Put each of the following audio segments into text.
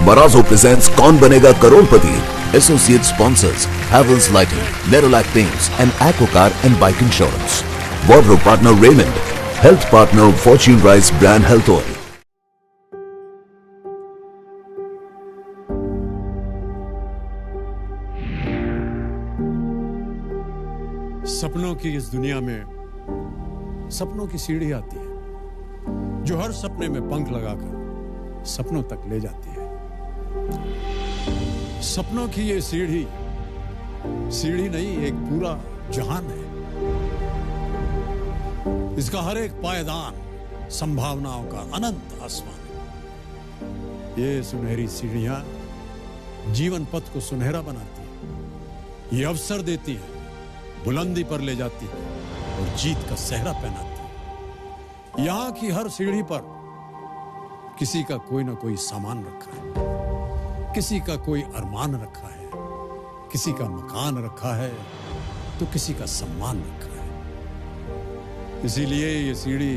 Marazzo presents Kaun Banega Crorepati. Associate sponsors Havells Lighting, Nerolac Paints and Aquacar and Bike Insurance. Wardrobe partner Raymond. Health partner Fortune Rice Brand Health Oil. सपनों की इस दुनिया में सपनों की सीढ़ी आती है जो हर सपने में पंख लगाकर सपनों तक ले जाती है। सपनों की ये सीढ़ी सीढ़ी नहीं, एक पूरा जहान है। इसका हर एक पायदान संभावनाओं का अनंत आसमान। ये सुनहरी सीढ़ियां जीवन पथ को सुनहरा बनाती है, ये अवसर देती है, बुलंदी पर ले जाती है और जीत का सेहरा पहनाती है। यहां की हर सीढ़ी पर किसी का कोई ना कोई सामान रखा है, किसी का कोई अरमान रखा है, किसी का मकान रखा है तो किसी का सम्मान रखा है। इसीलिए ये सीढ़ी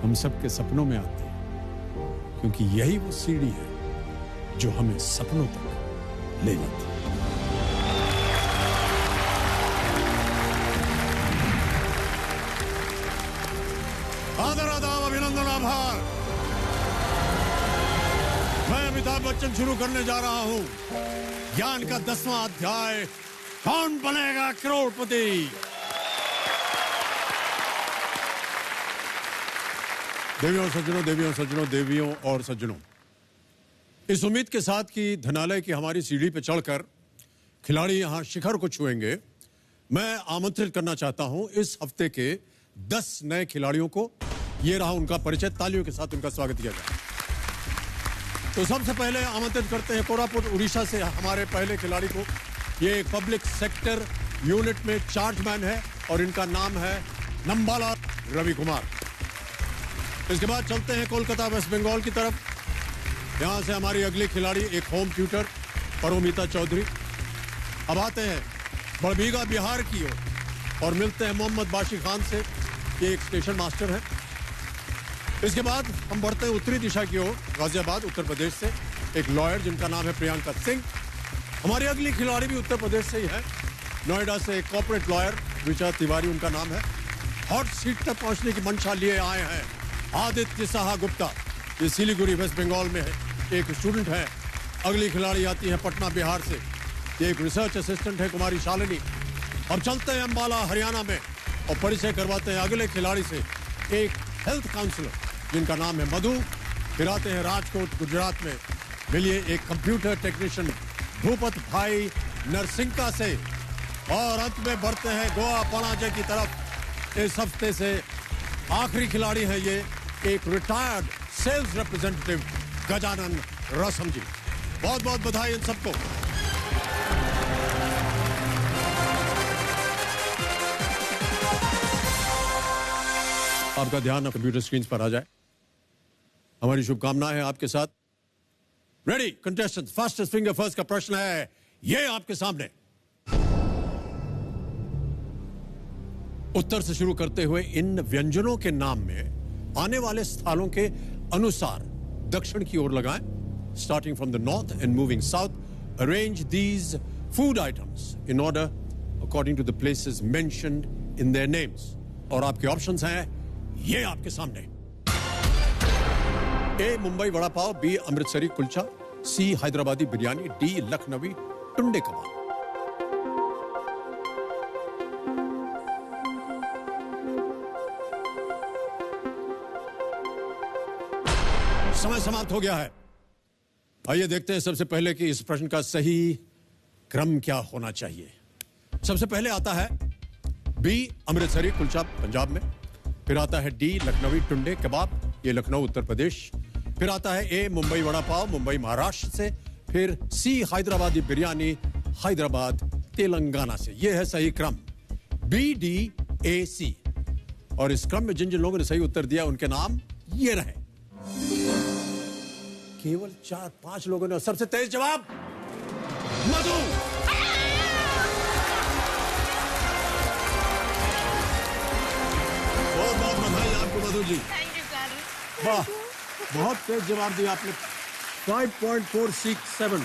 हम सबके सपनों में आती है, क्योंकि यही वो सीढ़ी है जो हमें सपनों तक ले जाती है। आदर आदाब, अभिनंदन, आभार। मैं अमिताभ बच्चन शुरू करने जा रहा हूं ज्ञान का 10वां अध्याय, कौन बनेगा करोड़पति। देवियों सज्जनों, देवियों सज्जनों, देवियों और सज्जनों, इस उम्मीद के साथ कि धनालय की हमारी सीढ़ी पर चढ़कर खिलाड़ी यहां शिखर को छुएंगे, मैं आमंत्रित करना चाहता हूं इस हफ्ते के 10 नए खिलाड़ियों को। ये रहा उनका परिचय, तालियों के साथ उनका स्वागत किया जाए। तो सबसे पहले आमंत्रित करते हैं कोरापुट उड़ीसा से हमारे पहले खिलाड़ी को। ये एक पब्लिक सेक्टर यूनिट में चार्जमैन है और इनका नाम है नंबाला रवि कुमार। इसके बाद चलते हैं कोलकाता वेस्ट बंगाल की तरफ। यहां से हमारी अगली खिलाड़ी एक होम ट्यूटर परोमिता चौधरी। अब आते हैं बड़बीघा बिहार की ओर और मिलते हैं मोहम्मद बाशी खान से, ये एक स्टेशन मास्टर है। इसके बाद हम बढ़ते हैं उत्तरी दिशा की ओर, गाजियाबाद उत्तर प्रदेश से एक लॉयर जिनका नाम है प्रियंका सिंह। हमारी अगली खिलाड़ी भी उत्तर प्रदेश से ही है, नोएडा से एक कॉर्पोरेट लॉयर विजय तिवारी उनका नाम है। हॉट सीट तक पहुंचने की मंशा लिए आए हैं आदित्य साहा गुप्ता। ये सिलीगुड़ी वेस्ट बंगाल में है, एक स्टूडेंट है। अगली खिलाड़ी आती है पटना बिहार से, ये एक रिसर्च असिस्टेंट है कुमारी शालिनी। अब चलते हैं अंबाला हरियाणा में और परिचय करवाते हैं अगले खिलाड़ी से, एक हेल्थ काउंसलर जिनका नाम है मधु। फिर आते हैं राजकोट गुजरात में, मिलिए एक कंप्यूटर टेक्नीशियन भूपत भाई नरसिंका से। और अंत में बढ़ते हैं गोवा पणाजे की तरफ। इस हफ्ते से आखिरी खिलाड़ी है ये, एक रिटायर्ड सेल्स रिप्रेजेंटेटिव गजानन रसम जी। बहुत बहुत बधाई इन सबको। आपका ध्यान कंप्यूटर स्क्रीन पर आ जाए। हमारी शुभकामनाएं हैं आपके साथ। Ready contestant, fastest finger first का प्रश्न है ये आपके सामने। उत्तर से शुरू करते हुए इन व्यंजनों के नाम में आने वाले स्थलों के अनुसार दक्षिण की ओर लगाएं। Starting from the north end moving south, arrange these food items in order according to the places mentioned in their names. और आपके ऑप्शंस हैं ये आपके सामने। A Mumbai vada pav, B Amritsari kulcha, C Hyderabadi biryani, D Lucknowi Tunde kebab. समय समाप्त हो गया है। आइए देखते हैं सबसे पहले कि इस प्रश्न का सही क्रम क्या होना चाहिए। सबसे पहले आता है बी अमृतसरी कुलचा पंजाब में, फिर आता है डी लखनवी टुंडे कबाब, ये लखनऊ उत्तर प्रदेश, फिर आता है ए मुंबई वड़ा पाव, मुंबई महाराष्ट्र से, फिर सी हैदराबादी बिरयानी, हैदराबाद तेलंगाना से। यह है सही क्रम, बी डी ए सी। और इस क्रम में जिन जिन लोगों ने सही उत्तर दिया उनके नाम ये रहे। केवल 4-5 लोगों ने। सबसे तेज जवाब मधु। बहुत बहुत बधाई आपको Madhu ji. Thank you sir. वाह, बहुत तेज जवाब दिया आपने। 5.467।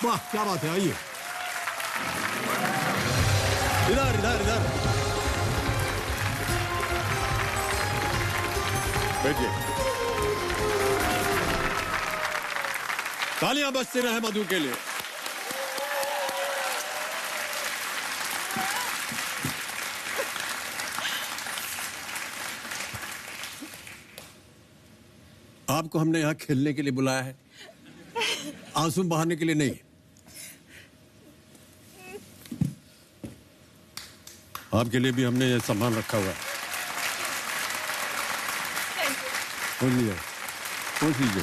वाह क्या बात है। आइए इधर इधर इधर बैठिए। तालियां बजती रहे मधु के लिए। आपको हमने यहाँ खेलने के लिए बुलाया है, आंसू बहाने के लिए नहीं। आपके लिए भी हमने ये सामान रखा हुआ है। पहुंच लीजिए, पहुंच लीजिए।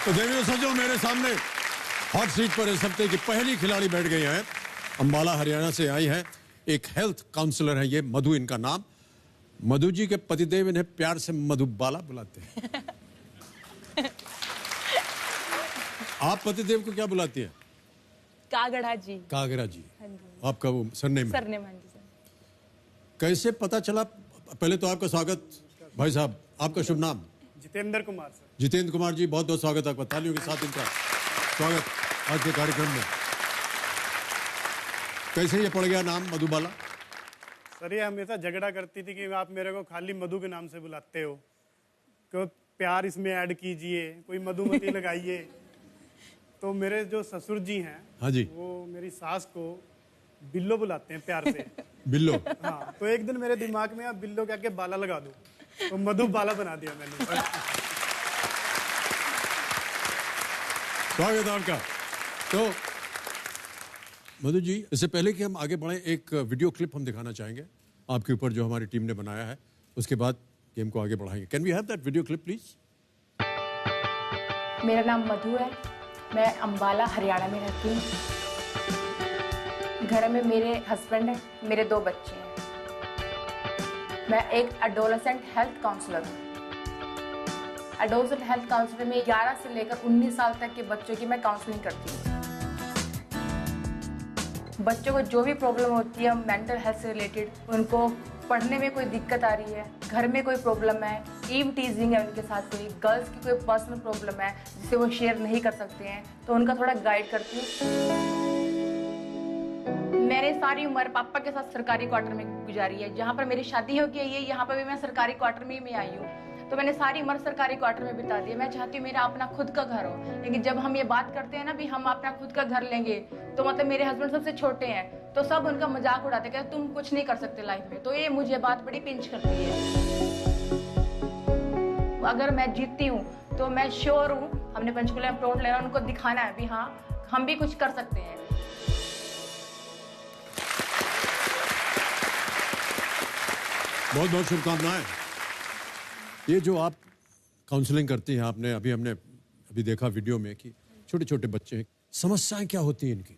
तो देवियों सजो, मेरे सामने हॉट सीट पर इस हफ्ते की पहली खिलाड़ी बैठ गई है। अंबाला हरियाणा से आई है, एक हेल्थ काउंसलर है ये, मधु इनका नाम। मधु जी के पतिदेव इन्हें प्यार से मधुबाला बुलाते हैं। आप पतिदेव को क्या बुलाती हैं? कागड़ा जी। कागड़ा जी। हाँ जी। आपका वो सरनेम? सरनेम, हाँ जी सर। कैसे पता चला? पहले तो आपका स्वागत भाई साहब। आपका शुभ नाम? जितेंद्र कुमार सर। जितेंद्र कुमार जी, बहुत बहुत स्वागत है आपका। तालियों के साथ इनका स्वागत आज के कार्यक्रम में। कैसे ये पड़ गया नाम मधुबाला? सर ये हमेशा झगड़ा करती थी कि आप मेरे को खाली मधु के नाम से बुलाते हो, तो प्यार इसमें ऐड कीजिए, कोई मधुमती लगाइए। तो मेरे जो ससुर जी हैं, हाँ जी, वो मेरी सास को बिल्लो बुलाते हैं प्यार से। बिल्लो? हाँ, तो एक दिन मेरे दिमाग में आप बिल्लो कह के बाला लगा दूं, तो मधुबाला बना दिया मैंने। स्वागत है आपका। तो मधु जी, इससे पहले कि हम आगे बढ़ें, एक वीडियो क्लिप हम दिखाना चाहेंगे आपके ऊपर जो हमारी टीम ने बनाया है। उसके बाद गेम को आगे बढ़ाएंगे। Can we have that video clip please? मेरा नाम मधु है, मैं अंबाला हरियाणा में रहती हूँ। घर में मेरे हस्बैंड हैं, मेरे 2 बच्चे हैं। मैं एक एडोलेसेंट हेल्थ काउंसलर हूँ। एडोलेसेंट हेल्थ काउंसलर में 11 से लेकर 19 साल तक के बच्चों की मैं काउंसलिंग करती हूँ। बच्चों को जो भी प्रॉब्लम होती है मेंटल हेल्थ से रिलेटेड, उनको पढ़ने में कोई दिक्कत आ रही है, घर में कोई प्रॉब्लम है, ईव टीजिंग है उनके साथ, कोई गर्ल्स की कोई पर्सनल प्रॉब्लम है जिसे वो शेयर नहीं कर सकते हैं, तो उनका थोड़ा गाइड करती हूँ। मैंने सारी उम्र पापा के साथ सरकारी क्वार्टर में गुजारी है। जहाँ पर मेरी शादी हो गई है, यहाँ पर भी मैं सरकारी क्वार्टर में ही आई हूँ। तो मैंने सारी उम्र सरकारी क्वार्टर में बिता दी है। मैं चाहती हूँ मेरा अपना खुद का घर हो, लेकिन जब हम ये बात करते हैं ना भी हम अपना खुद का घर लेंगे, तो मतलब मेरे हस्बैंड सबसे छोटे हैं, तो सब उनका मजाक उड़ाते, कहते तुम कुछ नहीं कर सकते लाइफ में। तो ये मुझे बात बड़ी पिंच करती है। अगर मैं जीतती हूँ तो मैं श्योर हूँ हमने पंचकुला में प्लॉट लेना, उनको दिखाना है भी हाँ हम भी कुछ कर सकते हैं। बहुत बहुत शुभकामनाएं। ये जो आप काउंसलिंग करती हैं, आपने हमने देखा वीडियो में कि छोटे छोटे बच्चे हैं, समस्याएं क्या होती हैं इनकी?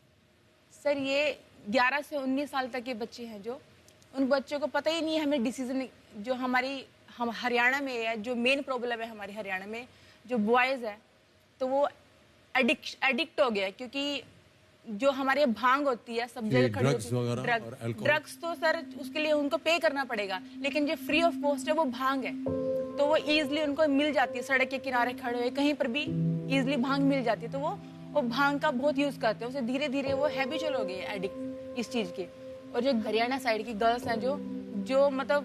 सर ये 11 से 19 साल तक के बच्चे हैं, जो उन बच्चों को पता ही नहीं है हमें डिसीजन जो हम हरियाणा में है, जो मेन प्रॉब्लम है हमारे हरियाणा में जो बॉयज़ है, तो वो एडिक्ट हो गया। क्योंकि जो हमारे भांग होती है सब जगह खड़ी होती है, ड्रग्स तो सर उसके लिए उनको पे करना पड़ेगा, लेकिन जो फ्री ऑफ कॉस्ट है वो भांग है, तो वो इजीली उनको मिल जाती है। सड़क के किनारे खड़े हुए कहीं पर भी इजीली भांग मिल जाती है, तो वो भांग का बहुत यूज करते हैं। उसे धीरे धीरे वो हैबिचुअल हो गए एडिक्ट इस चीज के। और जो हरियाणा साइड की गर्ल्स हैं जो मतलब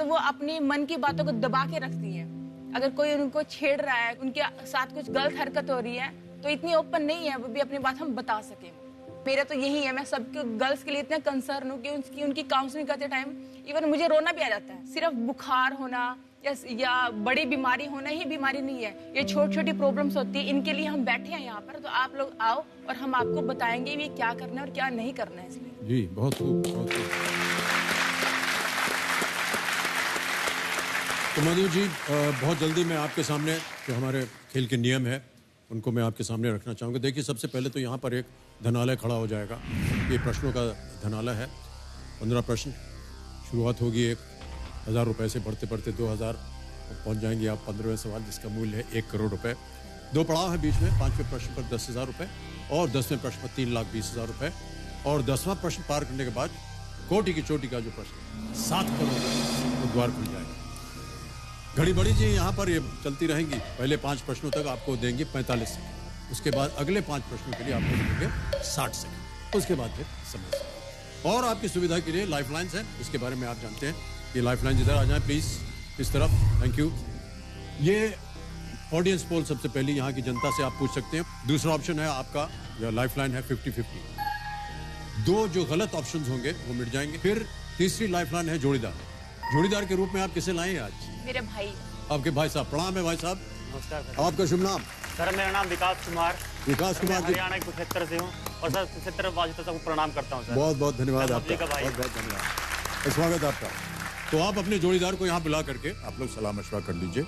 वो अपनी मन की बातों को दबा के रखती हैं। अगर कोई उनको छेड़ रहा है, उनके साथ कुछ गलत हरकत हो रही है, तो इतनी ओपन नहीं है वो भी अपनी बात हम बता सकें। मेरा तो यही है, मैं सबके गर्ल्स के लिए इतना कंसर्न हूँ कि उनकी काउंसलिंग करते टाइम इवन मुझे रोना भी आ जाता है। सिर्फ बुखार होना या बड़ी बीमारी होना ही बीमारी नहीं है, ये छोटी छोटी प्रॉब्लम्स होती है। इनके लिए हम बैठे हैं यहाँ पर, तो आप लोग आओ और हम आपको बताएंगे ये क्या करना है और क्या नहीं करना है। इसलिए जी बहुत खूब, बहुत खूब। तो मधु जी, बहुत जल्दी मैं आपके सामने जो हमारे खेल के नियम है उनको मैं आपके सामने रखना चाहूँगा। देखिए, सबसे पहले तो यहाँ पर एक धनालय खड़ा हो जाएगा। ये प्रश्नों का धनालय है। 15 प्रश्न, शुरुआत होगी 1000 रुपये से, बढ़ते बढ़ते 2000 पहुँच जाएंगे आप 15वें सवाल, जिसका मूल्य है 1 करोड़ रुपए। 2 पड़ाव है बीच में, 5वें प्रश्न पर 10,000 रुपये और 10वें प्रश्न पर 3,20,000 रुपये। और 10वां प्रश्न पार करने के बाद कोटि की चोटी का जो प्रश्न 7 करोड़ तो द्वार खुल जाएगा। घड़ी बड़ी जी यहाँ पर ये चलती रहेंगी। पहले 5 प्रश्नों तक आपको देंगे 45 सेकंड, उसके बाद अगले 5 प्रश्नों के लिए आपको देंगे 60 सेकंड, उसके बाद फिर समय से। और आपकी सुविधा के लिए लाइफ लाइन्स है, इसके बारे में आप जानते हैं। ये लाइफ लाइन इधर आ जाए प्लीज, इस तरफ, थैंक यू। ये ऑडियंस पोल सबसे पहले यहाँ की जनता से आप पूछ सकते हैं। दूसरा ऑप्शन है आपका, जो लाइफ लाइन है 50-50। 2 जो गलत ऑप्शंस होंगे वो मिट जाएंगे। फिर तीसरी लाइफ लाइन है जोड़ीदार। जोड़ीदार के रूप में आप किसे लाए हैं आज? मेरे भाई। आपके भाई साहब। प्रणाम है भाई साहब। नमस्कार सर। आपका शुभ नाम? सर मेरा नाम विकास कुमार। विकास कुमार जी, हरियाणा के कुरुक्षेत्र से हूँ और सर कुरुक्षेत्र वासियों को प्रणाम करता हूँ सर। बहुत बहुत धन्यवाद मैं आपका, मधु जी का भाई। बहुत बहुत धन्यवाद, स्वागत है आपका। तो आप अपने जोड़ीदार को यहाँ बुला करके आप लोग सलाह मशवरा कर लीजिए।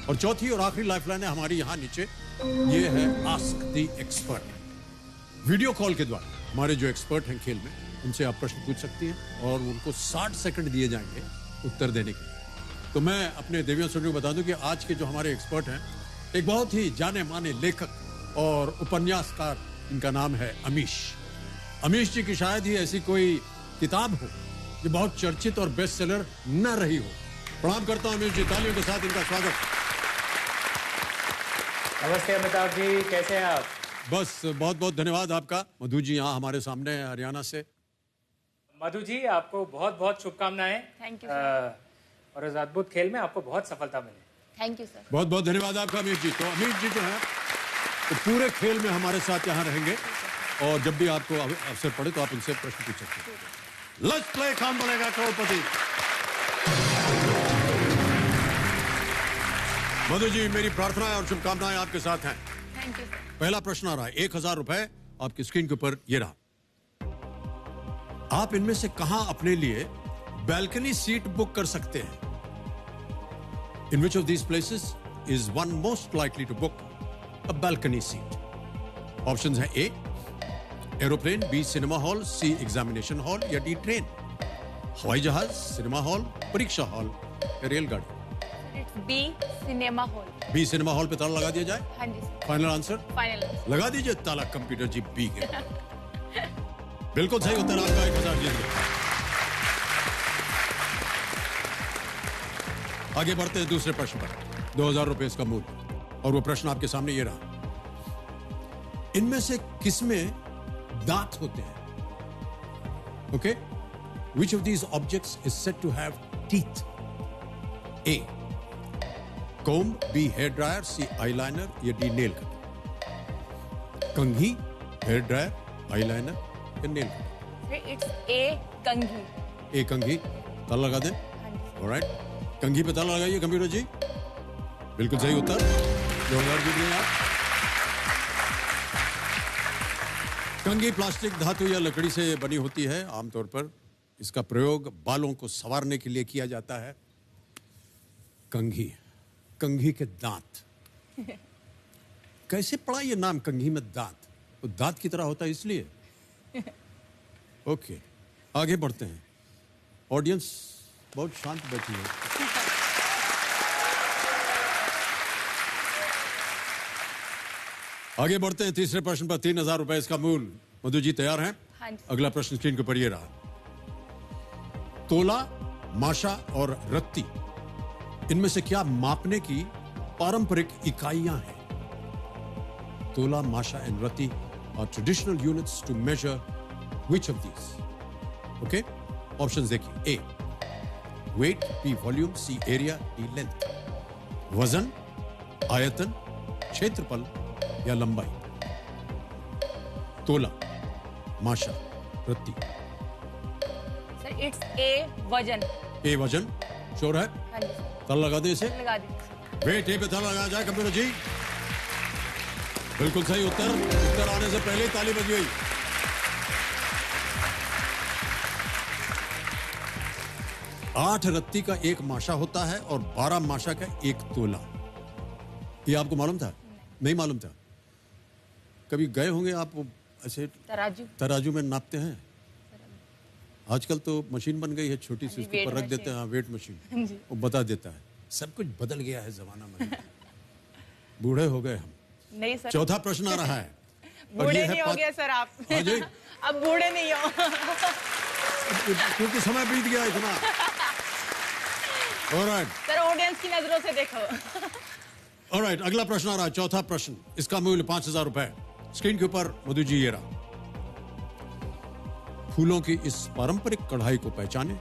और चौथी और आखिरी लाइफ लाइन है हमारी यहाँ नीचे, ये है ask the expert. Video call के द्वारा हमारे जो एक्सपर्ट हैं खेल में, उनसे आप प्रश्न पूछ सकती हैं और उनको 60 सेकंड दिए जाएंगे उत्तर देने के लिए। तो मैं अपने देवियों सुनियों को बता दूं कि आज के जो हमारे एक्सपर्ट हैं, एक बहुत ही जाने माने लेखक और उपन्यासकार, इनका नाम है अमीश। अमीश जी की शायद ही ऐसी कोई किताब हो जो बहुत चर्चित और बेस्ट सेलर न रही हो। प्रणाम करता हूं अमीश जी, तालियों के साथ इनका स्वागत। नमस्ते अमिताभ जी, कैसे हैं आप? बस बहुत बहुत धन्यवाद आपका। मधु जी यहाँ हमारे सामने है हरियाणा से। मधु जी, आपको बहुत बहुत शुभकामनाएं। थैंक यू और इस अद्भुत खेल में आपको बहुत सफलता मिले। Thank you sir. बहुत बहुत धन्यवाद आपका अमीश जी। तो अमीश जी जो है तो पूरे खेल में हमारे साथ यहाँ रहेंगे और जब भी आपको अवसर पड़े तो आप उनसे प्रश्न पूछ सकते हैं। लेट्स प्ले कौन बनेगा करोड़पति। मधु जी, मेरी प्रार्थनाएं और शुभकामनाएं आपके साथ हैं। Thank you sir. पहला प्रश्न आ रहा है, 1000 रुपए आपकी स्क्रीन के ऊपर ये रहा। आप इनमें से कहां अपने लिए बैल्कनी सीट बुक कर सकते हैं? In which of these places is one most likely to book a balcony seat? Options हैं A aeroplane, B cinema hall, C examination hall या डी ट्रेन। हवाई जहाज, सिनेमा हॉल, परीक्षा हॉल या रेलगाड़ी? It's B cinema hall. B cinema hall पे ताला लगा दिया जाए? हाँ जी सर। Final answer? फाइनल। लगा दीजिए ताला कंप्यूटर जी, बी के। बिल्कुल सही उत्तर आपका, 1000 जीत गए। आगे बढ़ते हैं दूसरे प्रश्न पर। 2000 रुपए इसका मूल्य, और वो प्रश्न आपके सामने ये रहा। इनमें से किसमें दांत होते हैं? Okay, which of these objects is said to have teeth? A comb, B hair dryer, C eyeliner या D nail cutter? कंघी, hair dryer, eyeliner या nail cutter? इट्स ए कंघी। ए कंघी, ताला लगा दें? हाँ जी। ऑलराइट, कंघी पे ताला लगाइए कंप्यूटर जी। बिल्कुल सही उत्तर, 2000 जीत गए आप। कंघी प्लास्टिक, धातु या लकड़ी से बनी होती है। आमतौर पर इसका प्रयोग बालों को संवारने के लिए किया जाता है। कंघी, कंघी के दांत। कैसे पड़ा ये नाम कंघी में दांत? तो दांत की तरह होता है इसलिए। ओके, आगे बढ़ते हैं। ऑडियंस बहुत शांत बैठी है। आगे बढ़ते हैं तीसरे प्रश्न पर। 3000 रुपए इसका मूल। मधु जी तैयार हैं? हाँ जी। अगला प्रश्न स्क्रीन के ऊपर ये रहा। तोला, माशा और रत्ती, इनमें से क्या मापने की पारंपरिक इकाइयां हैं? तोला, masha and ratti are traditional units to measure which of these? Okay, options देखिए। A weight, B volume, C area, D length. वजन, आयतन, क्षेत्रफल या लंबाई? तोला, माशा, रत्ती। सर इट्स ए वजन। ए वजन, श्योर है? हाँ जी सर। ताला लगा दे इसे। लगा दीजिए। वेट ए पे ताला लगाया जाए कंप्यूटर जी। बिल्कुल सही उत्तर। उत्तर आने से पहले ही ताली बज गई। आठ रत्ती का एक माशा होता है और 12 माशा का एक तोला। ये आपको मालूम था? नहीं मालूम था? कभी गए होंगे आप ऐसे तराजू। तराजू में नापते हैं? आजकल तो मशीन बन गई है छोटी सी, उसके वेट ऊपर रख मशीन। देते हैं। हाँ, वेट मशीन, जी। वो बता देता है। सब कुछ बदल गया है जमाना में। बूढ़े हो गए हम। नहीं सर। चौथा प्रश्न आ रहा है। और बूढ़े ये है नहीं हो गए सर आप। हाँ जी। अब बूढ़े नहीं हो। क्योंकि समय बीत गया इतना। ऑलराइट सर ऑडियंस की नजरों से देखो। ऑलराइट, अगला प्रश्न आ रहा है, चौथा प्रश्न। इसका मूल्य 5,000 रुपए। स्क्रीन के ऊपर मधु जी ये रहा। फूलों की इस पारंपरिक कढ़ाई को पहचाने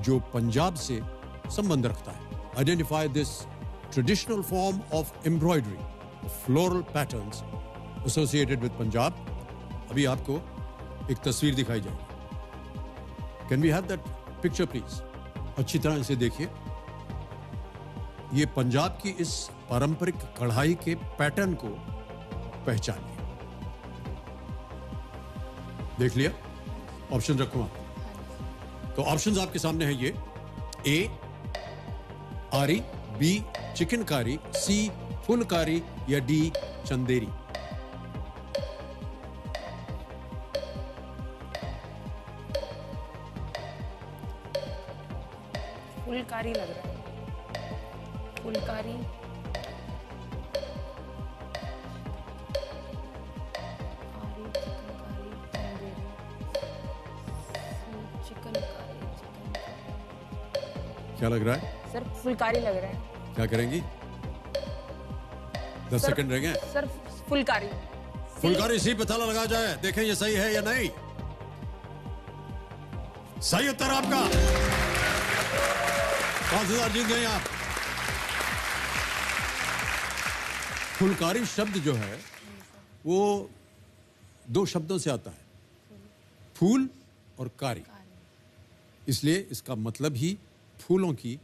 जो पंजाब से संबंध रखता है। Identify this traditional form of embroidery floral patterns associated with Punjab. अभी आपको एक तस्वीर दिखाई जाएगी। Can we have that picture please? अच्छी तरह इसे देखिए। ये पंजाब की इस पारंपरिक कढ़ाई के पैटर्न को पहचानिए। देख लिया? ऑप्शन रखूं आप? तो ऑप्शंस आपके सामने हैं ये। ए आरी, बी चिकनकारी, सी फुलकारी या डी चंदेरी। फुलकारी लग रहा है। फुलकारी। आरी, चिकनकारी, क्या लग रहा है? सर फुलकारी लग रहा है। क्या करेंगी? 10 सेकंड रह गए। सर फुलकारी। फुलकारी सी पे ताला लगा जाए, देखें ये सही है या नहीं। सही उत्तर आपका। 5,000 जीत गए आप। फुलकारी शब्द जो है वो 2 शब्दों से आता है, फूल और कारी। इसलिए इसका मतलब ही फूलों की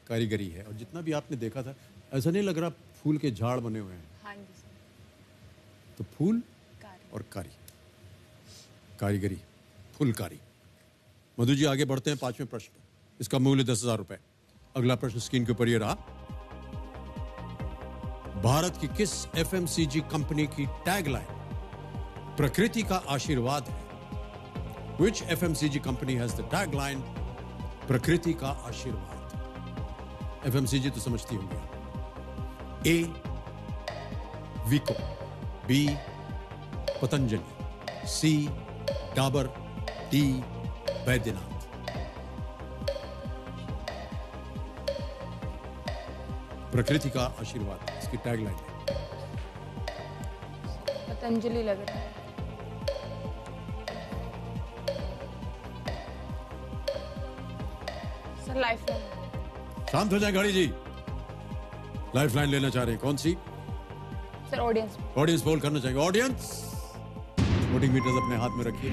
कारीगरी है। और जितना भी आपने देखा था, ऐसा नहीं लग रहा फूल के झाड़ बने हुए हैं। हाँ जी सर। तो फूल और कारी, कारीगरी, फुलकारी। मधु जी आगे बढ़ते हैं 5वें प्रश्न पर। इसका मूल्य 10,000 रुपए। अगला प्रश्न स्क्रीन के ऊपर ये रहा। भारत की किस एफएमसीजी कंपनी की टैगलाइन प्रकृति का आशीर्वाद है? Which FMCG company has the tagline प्रकृति का आशीर्वाद? FMCG तो समझती होंगे। ए विको, बी पतंजलि, सी डाबर, डी बैद्यनाथ। प्रकृति का आशीर्वाद इसकी टैगलाइन है। पतंजलि लग रहा है। Sir lifeline. शांत हो जाए घड़ी जी। लाइफलाइन लेना चाह रहे हैं, कौन सी? Sir audience. ऑडियंस पोल करना चाहेंगे। ऑडियंस वोटिंग मीटर्स अपने हाथ में रखिए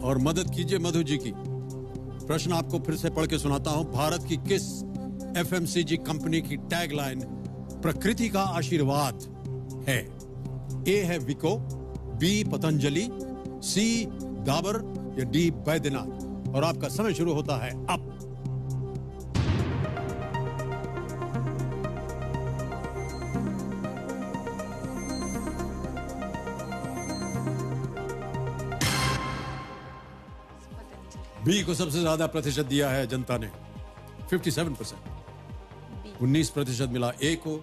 और मदद कीजिए मधु जी की। प्रश्न आपको फिर से पढ़ के सुनाता हूं। भारत की किस एफएमसीजी कंपनी की टैगलाइन प्रकृति का आशीर्वाद है? ए है विको, बी पतंजलि, सी डाबर या डी बैद्यनाथ। और आपका समय शुरू होता है अब। बी को सबसे ज्यादा प्रतिशत दिया है जनता ने, 57%। 19% मिला ए को,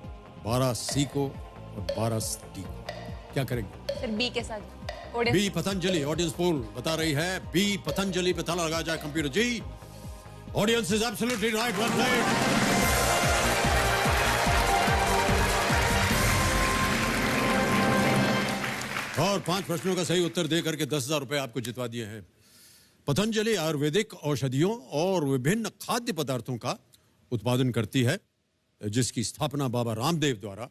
12 सी को और 12 डी को। क्या करेंगे? सर बी के साथ। बी पतंजलि। ऑडियंस पोल बता रही है बी पतंजलि पे ताला लगा जाए computer ji. Audience is absolutely right. One right. और 5 प्रश्नों का सही उत्तर दे करके 10,000 रुपए आपको जितवा दिए हैं। पतंजलि आयुर्वेदिक औषधियों और विभिन्न खाद्य पदार्थों का उत्पादन करती है, जिसकी स्थापना बाबा रामदेव द्वारा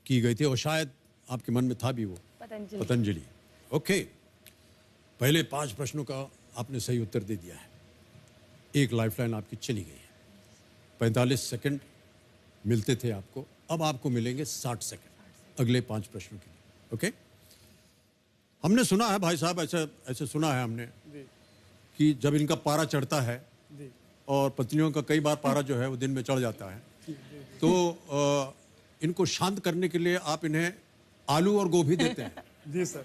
की गई थी। और शायद आपके मन में था भी वो पतंजलि। ओके, पहले 5 प्रश्नों का आपने सही उत्तर दे दिया है। एक लाइफलाइन आपकी चली गई है। 45 सेकंड मिलते थे आपको, अब आपको मिलेंगे 60 सेकंड अगले 5 प्रश्नों के लिए। ओके, हमने सुना है भाई साहब, ऐसे सुना है हमने कि जब इनका पारा चढ़ता है और पत्नियों का कई बार पारा जो है वो दिन में चढ़ जाता है, तो इनको शांत करने के लिए आप इन्हें आलू और गोभी देते हैं। जी सर।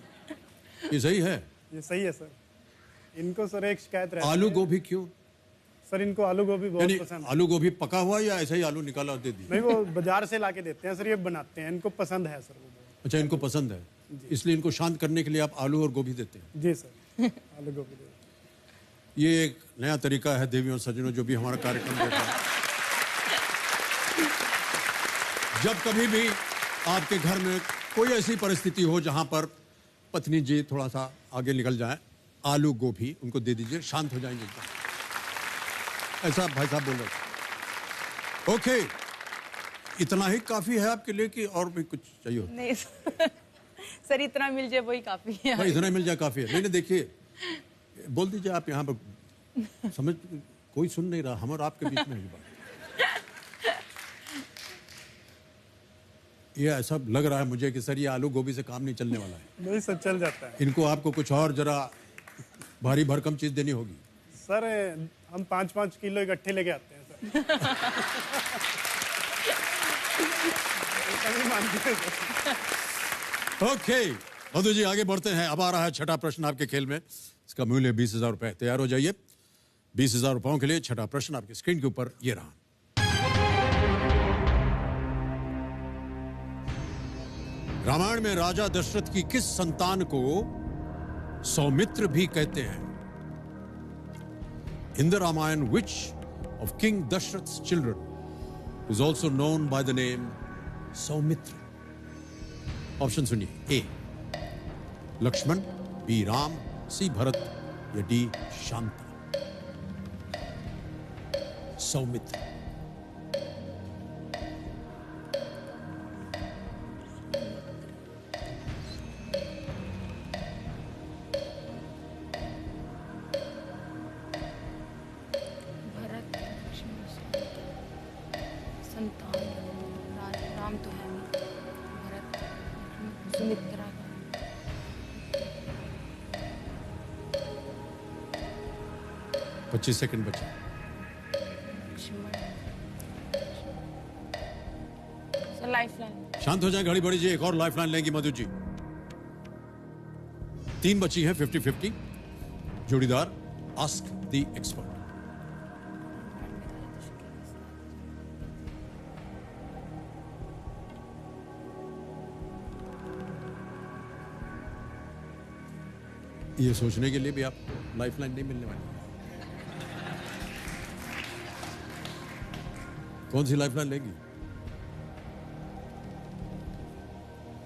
ये सही है? ये सही है सर। इनको सर एक शिकायत रहती आलू है। गोभी क्यों? सर इनको आलू गोभी बहुत पसंद है। आलू गोभी पका हुआ या ऐसे ही आलू निकाला और दे दिया? नहीं, वो बाजार से लाके देते हैं सर, ये बनाते हैं, इनको पसंद है सर वो। अच्छा, इनको पसंद है, इसलिए इनको शांत करने के लिए आप आलू और गोभी देते हैं। जी सर। आलू गोभी ये एक नया तरीका है देवियों और सज्जनों जो भी हमारा कार्यक्रम देख रहे हैं। जब कभी भी आपके घर में कोई ऐसी परिस्थिति हो जहां पर पत्नी जी थोड़ा सा आगे निकल जाए, आलू गोभी उनको दे दीजिए, शांत हो जाएंगे एकदम। ऐसा भाई साहब बोल रहे थे। ओके, इतना ही काफी है आपके लिए कि और भी कुछ चाहिए? नहीं सर, इतना मिल जाए वही काफी है। भाई इतना मिल जाए काफी है। नहीं देखिए, बोल दीजिए आप यहाँ पर, समझ कोई सुन नहीं रहा, हम और आपके बीच में ही बात। ये ऐसा लग रहा है मुझे कि सर ये आलू गोभी से काम नहीं चलने वाला है। नहीं सर, चल जाता है। इनको आपको कुछ और जरा भारी भरकम चीज देनी होगी। सर हम 5-5 किलो इकट्ठे लेके आते हैं सर। कभी मानते हैं सर। ओके मधु जी, आगे बढ़ते हैं। अब आ रहा है छठा प्रश्न आपके खेल में। इसका मूल्य 20,000 रुपए। तैयार हो जाइए। 20,000 रुपयों के लिए छठा प्रश्न आपके स्क्रीन के ऊपर ये रहा। रामायण में राजा दशरथ की किस संतान को सौमित्र भी कहते हैं? In the Ramayana which of king Dasharath's children is also known by the name Saumitra? Option सुनिए। A Lakshman, B Ram, C Bharat या डी शांता? सौमित्र। भरत, लक्ष्मण, संतान राम तो है नहीं, भरत, लक्ष्मण, सुमित्रा का 25 सेकंड बचे। Sir lifeline. शांत हो जाए, घड़ी बढ़ी जी। एक और लाइफलाइन लेंगी मधु जी। 3 बची है। 50-50 जोड़ीदार। Ask the expert. ये सोचने के लिए भी आपको लाइफलाइन नहीं मिलने वाली। कौन सी लाइफलाइन लेंगी?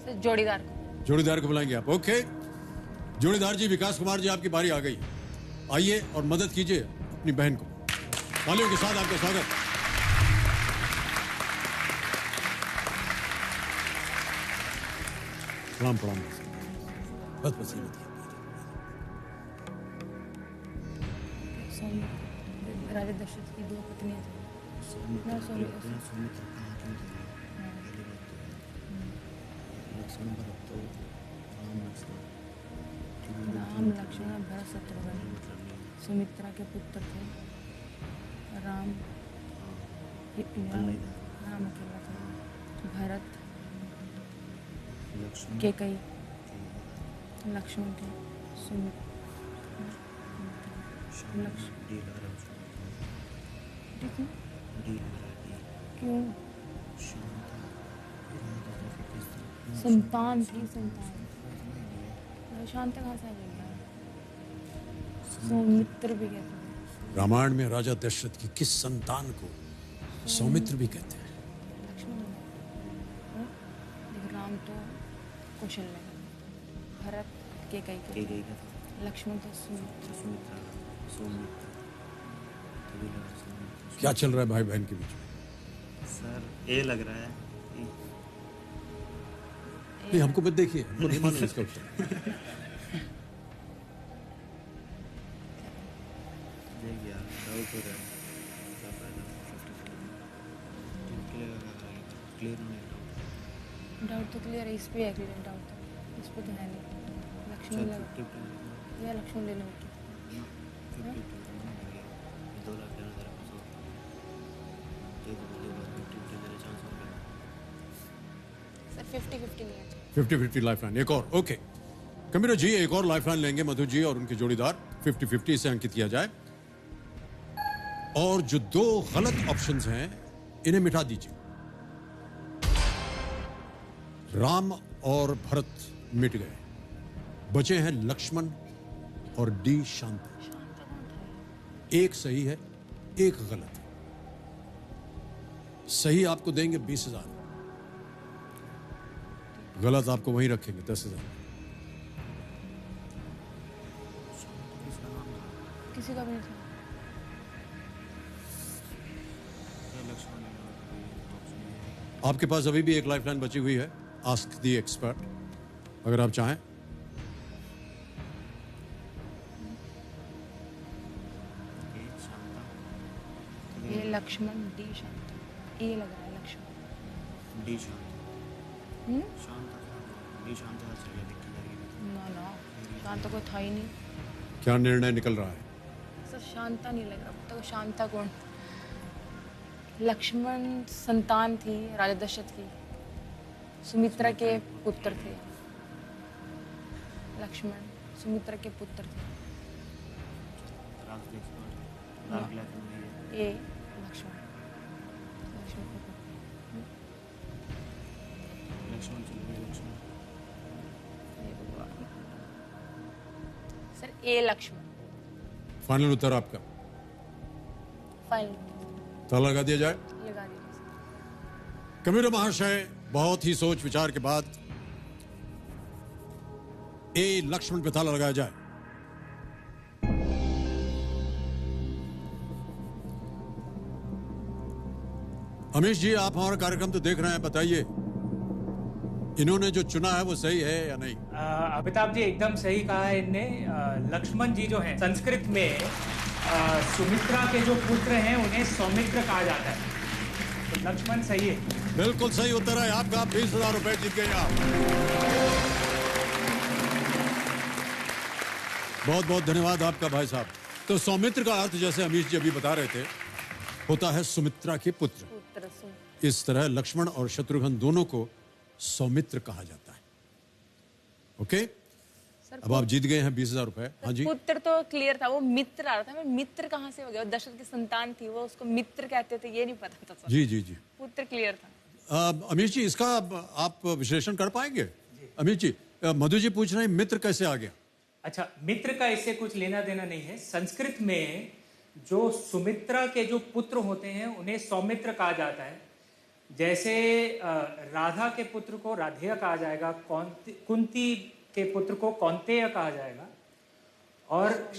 सर जोड़ीदार को। जोड़ीदार को बुलाएंगे आप। ओके जोड़ीदार जी, विकास कुमार जी, आपकी बारी आ गई। आइए और मदद कीजिए अपनी बहन को। तालियों के साथ आपका स्वागत। प्रणाम प्रणाम। बस बस ये राजा दशरथ की 2 पत्नियां थी। राम, लक्ष्मण, भरत, शत्रुघ्न सुमित्रा के पुत्र थे। राम अकेला था। भरत, केकई, लक्ष्मण थे। क्यों? संतान थी, संतान। शांत कहाँ से आ जाएगा? सौमित्र भी कहते हैं। रामायण में राजा दशरथ की किस संतान को सौमित्र भी कहते हैं? लक्ष्मण। राम तो कौशल्य, भरत केकई, लक्ष्मण तो सुमित्रा। क्या चल रहा है भाई बहन के बीच में? सर ये लग रहा है नहीं, हमको मत देखिए, हमको नहीं मालूम इसका उत्तर। देखिए डाउट हो रहा है, क्या फायदा? क्लियर होने का डाउट तो क्लियर है, इस पे है क्लियर डाउट तो। इस पे तो है नहीं। लक्ष्मण लगा या लक्ष्मण ले लो। 2 लाख देना जरा कुछ और। दे दो 50 मेरे चांस हो गया। सर 50-50 लिया। 50-50 लाइफलाइन। एक और। ओके कमीरा जी, एक और लाइफलाइन लेंगे मधु जी और उनके जोड़ीदार। 50-50 से अंकित किया जाए। और जो 2 गलत ऑप्शंस हैं इन्हें मिटा दीजिए। राम और भरत मिट गए। बचे हैं लक्ष्मण और डी शांता। एक सही है, एक गलत है। सही आपको देंगे 20,000, गलत आपको वहीं रखेंगे 10,000। किसी का भी नहीं था। आपके पास अभी भी एक लाइफलाइन बची हुई है, आस्क द एक्सपर्ट, अगर आप चाहें। ये लक्ष्मण डी शांता, ए लग रहा है लक्ष्मण। डी शांत शांत डी शांत का चल गया दिक्कत लगी। ना ना, शांता कोई था ही नहीं क्या निर्णय निकल रहा है? सर। शांता नहीं लग रहा, तो शांता कौन? लक्ष्मण संतान थी राजा दशरथ की, सुमित्रा के पुत्र थे। लक्ष्मण सुमित्रा के पुत्र थे। ए लक्ष्मण, लक्ष्मण हे भगवान। सर ए लक्ष्मण फाइनल उत्तर आपका? फाइनल ताला लगा दिया जाए? लगा दीजिए सर। कबीर महाशय बहुत ही सोच विचार के बाद ए लक्ष्मण पे ताला लगाया जाए। अमीश जी, आप हमारा कार्यक्रम तो देख रहे हैं, बताइए इन्होंने जो चुना है वो सही है या नहीं? अमिताभ जी एकदम सही कहा है इनने। लक्ष्मण जी जो हैं संस्कृत में सुमित्रा के जो पुत्र हैं उन्हें सौमित्र कहा जाता है, तो लक्ष्मण सही है। बिल्कुल सही उत्तर है आपका। 20,000 रुपए जीत गए आप। बहुत बहुत धन्यवाद आपका भाई साहब। तो सौमित्र का अर्थ जैसे अमीश जी अभी बता रहे थे होता है सुमित्रा के पुत्र। पुत्र सुन। इस तरह लक्ष्मण और शत्रुघ्न दोनों को सौमित्र कहा जाता है। ओके, अब आप जीत गए हैं 20,000 रुपए। हाँ जी, पुत्र तो क्लियर था, वो मित्र आ रहा था। मैं मित्र कहाँ से हो गया? दशरथ की संतान थी वो, उसको मित्र कहते थे, ये नहीं पता था सर। जी जी जी। पुत्र क्लियर था। अमीश जी, इसका आप विश्लेषण कर पाएंगे? अमीश जी, मधु जी पूछ रहे हैं मित्र कैसे आ गया? अच्छा, मित्र का इससे कुछ लेना देना नहीं है। संस्कृत में जो सुमित्रा के जो पुत्र होते हैं उन्हें सौमित्र कहा जाता है। जैसे राधा के पुत्र को राधेय कहा जाएगा, कुंती के पुत्र को कौंतेय कहा जाएगा, और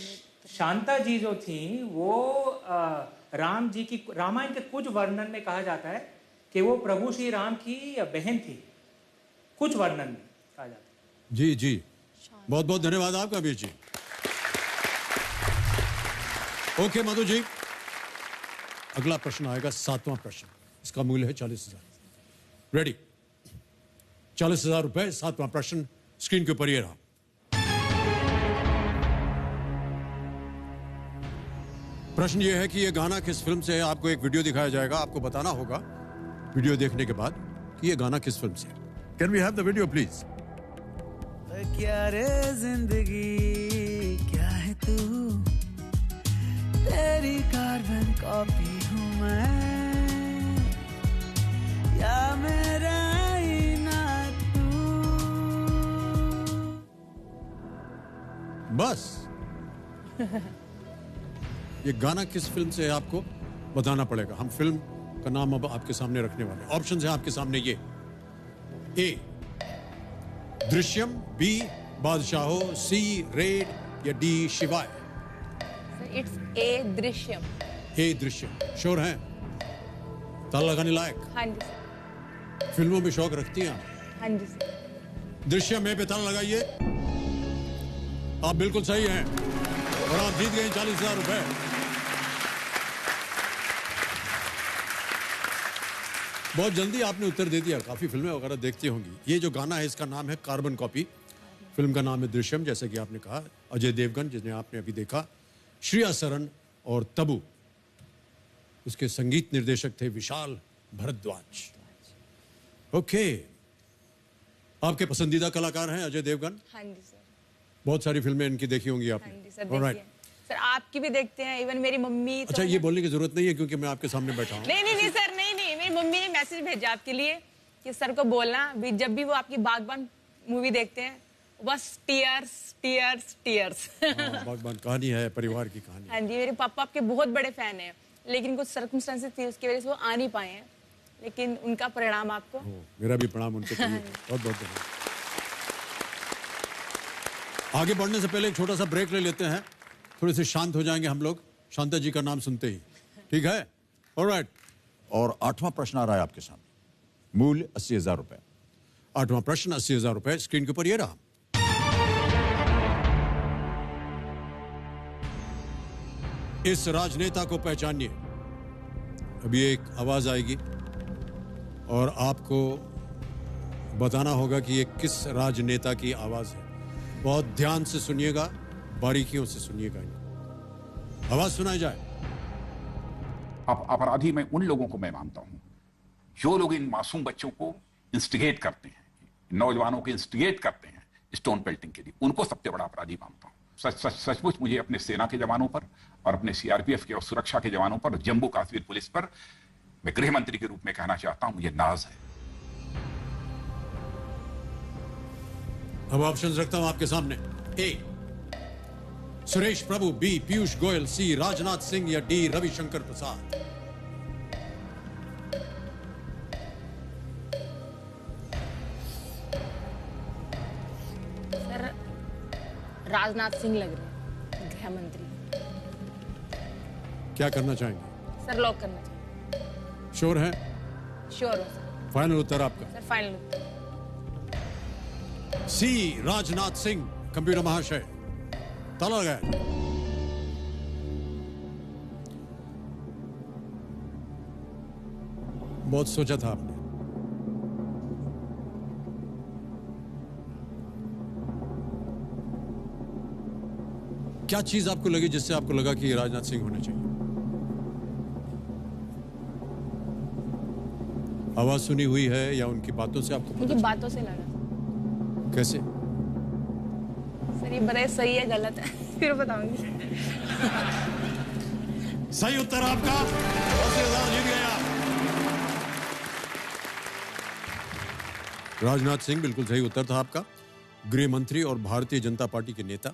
शांता जी जो थी वो राम जी की, रामायण के कुछ वर्णन में कहा जाता है कि वो प्रभु श्री राम की बहन थी, कुछ वर्णन में कहा जाता है। जी जी, बहुत बहुत धन्यवाद आपका अमीश जी। ओके मधु जी, अगला प्रश्न आएगा, 7वां प्रश्न। इसका मूल्य है 40,000। रेडी? 40,000 रुपए, 7वां प्रश्न स्क्रीन के ऊपर ये रहा। प्रश्न ये है कि ये गाना किस फिल्म से है। आपको एक वीडियो दिखाया जाएगा, आपको बताना होगा वीडियो देखने के बाद कि ये गाना किस फिल्म से है। Can we have the video please? क्या रे जिंदगी क्या है तू, तेरी कार्बन कॉपी हूँ मैं, या मेरा ही ना तू। बस ये गाना किस फिल्म से है आपको बताना पड़ेगा। हम फिल्म का नाम अब आपके सामने रखने वाले हैं। ऑप्शन है आपके सामने ये: ए दृश्यम, बी बादशाहो, सी रेड, या डी शिवाय। It's a Drishyam. A Drishyam. Sure हैं? ताला लगाने लायक? हाँ जी सर। फिल्मों में शौक रखती हैं आप? हाँ जी सर। दृश्यम में पे ताला लगाइए। आप बिल्कुल सही हैं और आप जीत गए 40,000 रुपए। बहुत जल्दी आपने उत्तर दे दिया। काफी फिल्में वगैरह देखती होंगी। ये जो गाना है इसका नाम है कार्बन कॉपी। फिल्म का नाम है दृश्यम, जैसे कि आपने कहा। अजय देवगन जिन्हें आपने अभी देखा, श्रेया सरन और तबू। उसके संगीत निर्देशक थे विशाल भारद्वाज। ओके, आपके पसंदीदा कलाकार हैं अजय देवगन? हाँ जी सर। बहुत सारी फिल्में इनकी देखी होंगी हाँ जी आपने? Sir, Alright. देखिए सर, आपकी भी देखते हैं, इवन मेरी मम्मी तो अच्छा, ये बोलने की जरूरत नहीं है क्योंकि मैं आपके सामने बैठा हूँ। नहीं नहीं नहीं सर, नहीं नहीं, मेरी मम्मी ने मैसेज भेजा आपके लिए कि सर को बोलना भी, जब भी वो आपकी बागबान मूवी देखते हैं बस टीयर्स टीयर्स टीयर्स। बहुत कहानी है, परिवार की कहानी। हाँ जी, मेरे पापा आपके बहुत बड़े फैन हैं, लेकिन कुछ सर्कमस्टेंसेस थी उसकी वजह से वो आ नहीं पाए हैं, लेकिन उनका परिणाम आपको। मेरा भी प्रणाम उनको चाहिए। बहुत बहुत धन्यवाद। आगे बढ़ने से पहले एक छोटा सा ब्रेक ले लेते हैं, थोड़े से शांत हो जाएंगे हम लोग शांता जी का नाम सुनते ही। ठीक है, ऑलराइट। और 8वां प्रश्न आ रहा है आपके सामने, मूल्य 80,000 रुपए। 8वां प्रश्न 80,000 रुपए स्क्रीन के ऊपर ये रहा। इस राजनेता को पहचानिए। अभी एक आवाज आएगी और आपको बताना होगा कि ये किस राजनेता की आवाज है। बहुत ध्यान से सुनिएगा, बारीकियों से सुनिएगा। आवाज सुनाई जाए। अब अपराधी में उन लोगों को मैं मानता हूं जो लोग इन मासूम बच्चों को इंस्टिगेट करते हैं, नौजवानों को इंस्टिगेट करते हैं स्टोन पेल्टिंग के लिए, उनको सबसे बड़ा अपराधी मानता हूं। सचमुच मुझे अपने सेना के जवानों पर और अपने सीआरपीएफ के और सुरक्षा के जवानों पर, जम्मू कश्मीर पुलिस पर मैं गृह मंत्री के रूप में कहना चाहता हूं, मुझे नाज है। अब ऑप्शंस रखता हूं आपके सामने। ए सुरेश प्रभु, बी पीयूष गोयल, सी राजनाथ सिंह या डी रविशंकर प्रसाद। सर राजनाथ सिंह लग रहे हैं, गृह मंत्री। क्या करना चाहेंगे? सर लॉक करना चाहिए। श्योर है? श्योर हो सर। फाइनल उत्तर आपका? सर फाइनल उत्तर सी राजनाथ सिंह। कंप्यूटर महाशय ताला लगाया। बहुत सोचा था आपने। क्या चीज आपको लगी जिससे आपको लगा कि ये राजनाथ सिंह होने चाहिए? आवाज सुनी हुई है या उनकी बातों से आपको? उनकी बातों से लगा। कैसे? सर ये बताइए सही है गलत है, फिर बताऊंगी। सही उत्तर आपका। 80,000 जीत गए आप। राजनाथ सिंह बिल्कुल सही उत्तर था आपका। गृह मंत्री और भारतीय जनता पार्टी के नेता।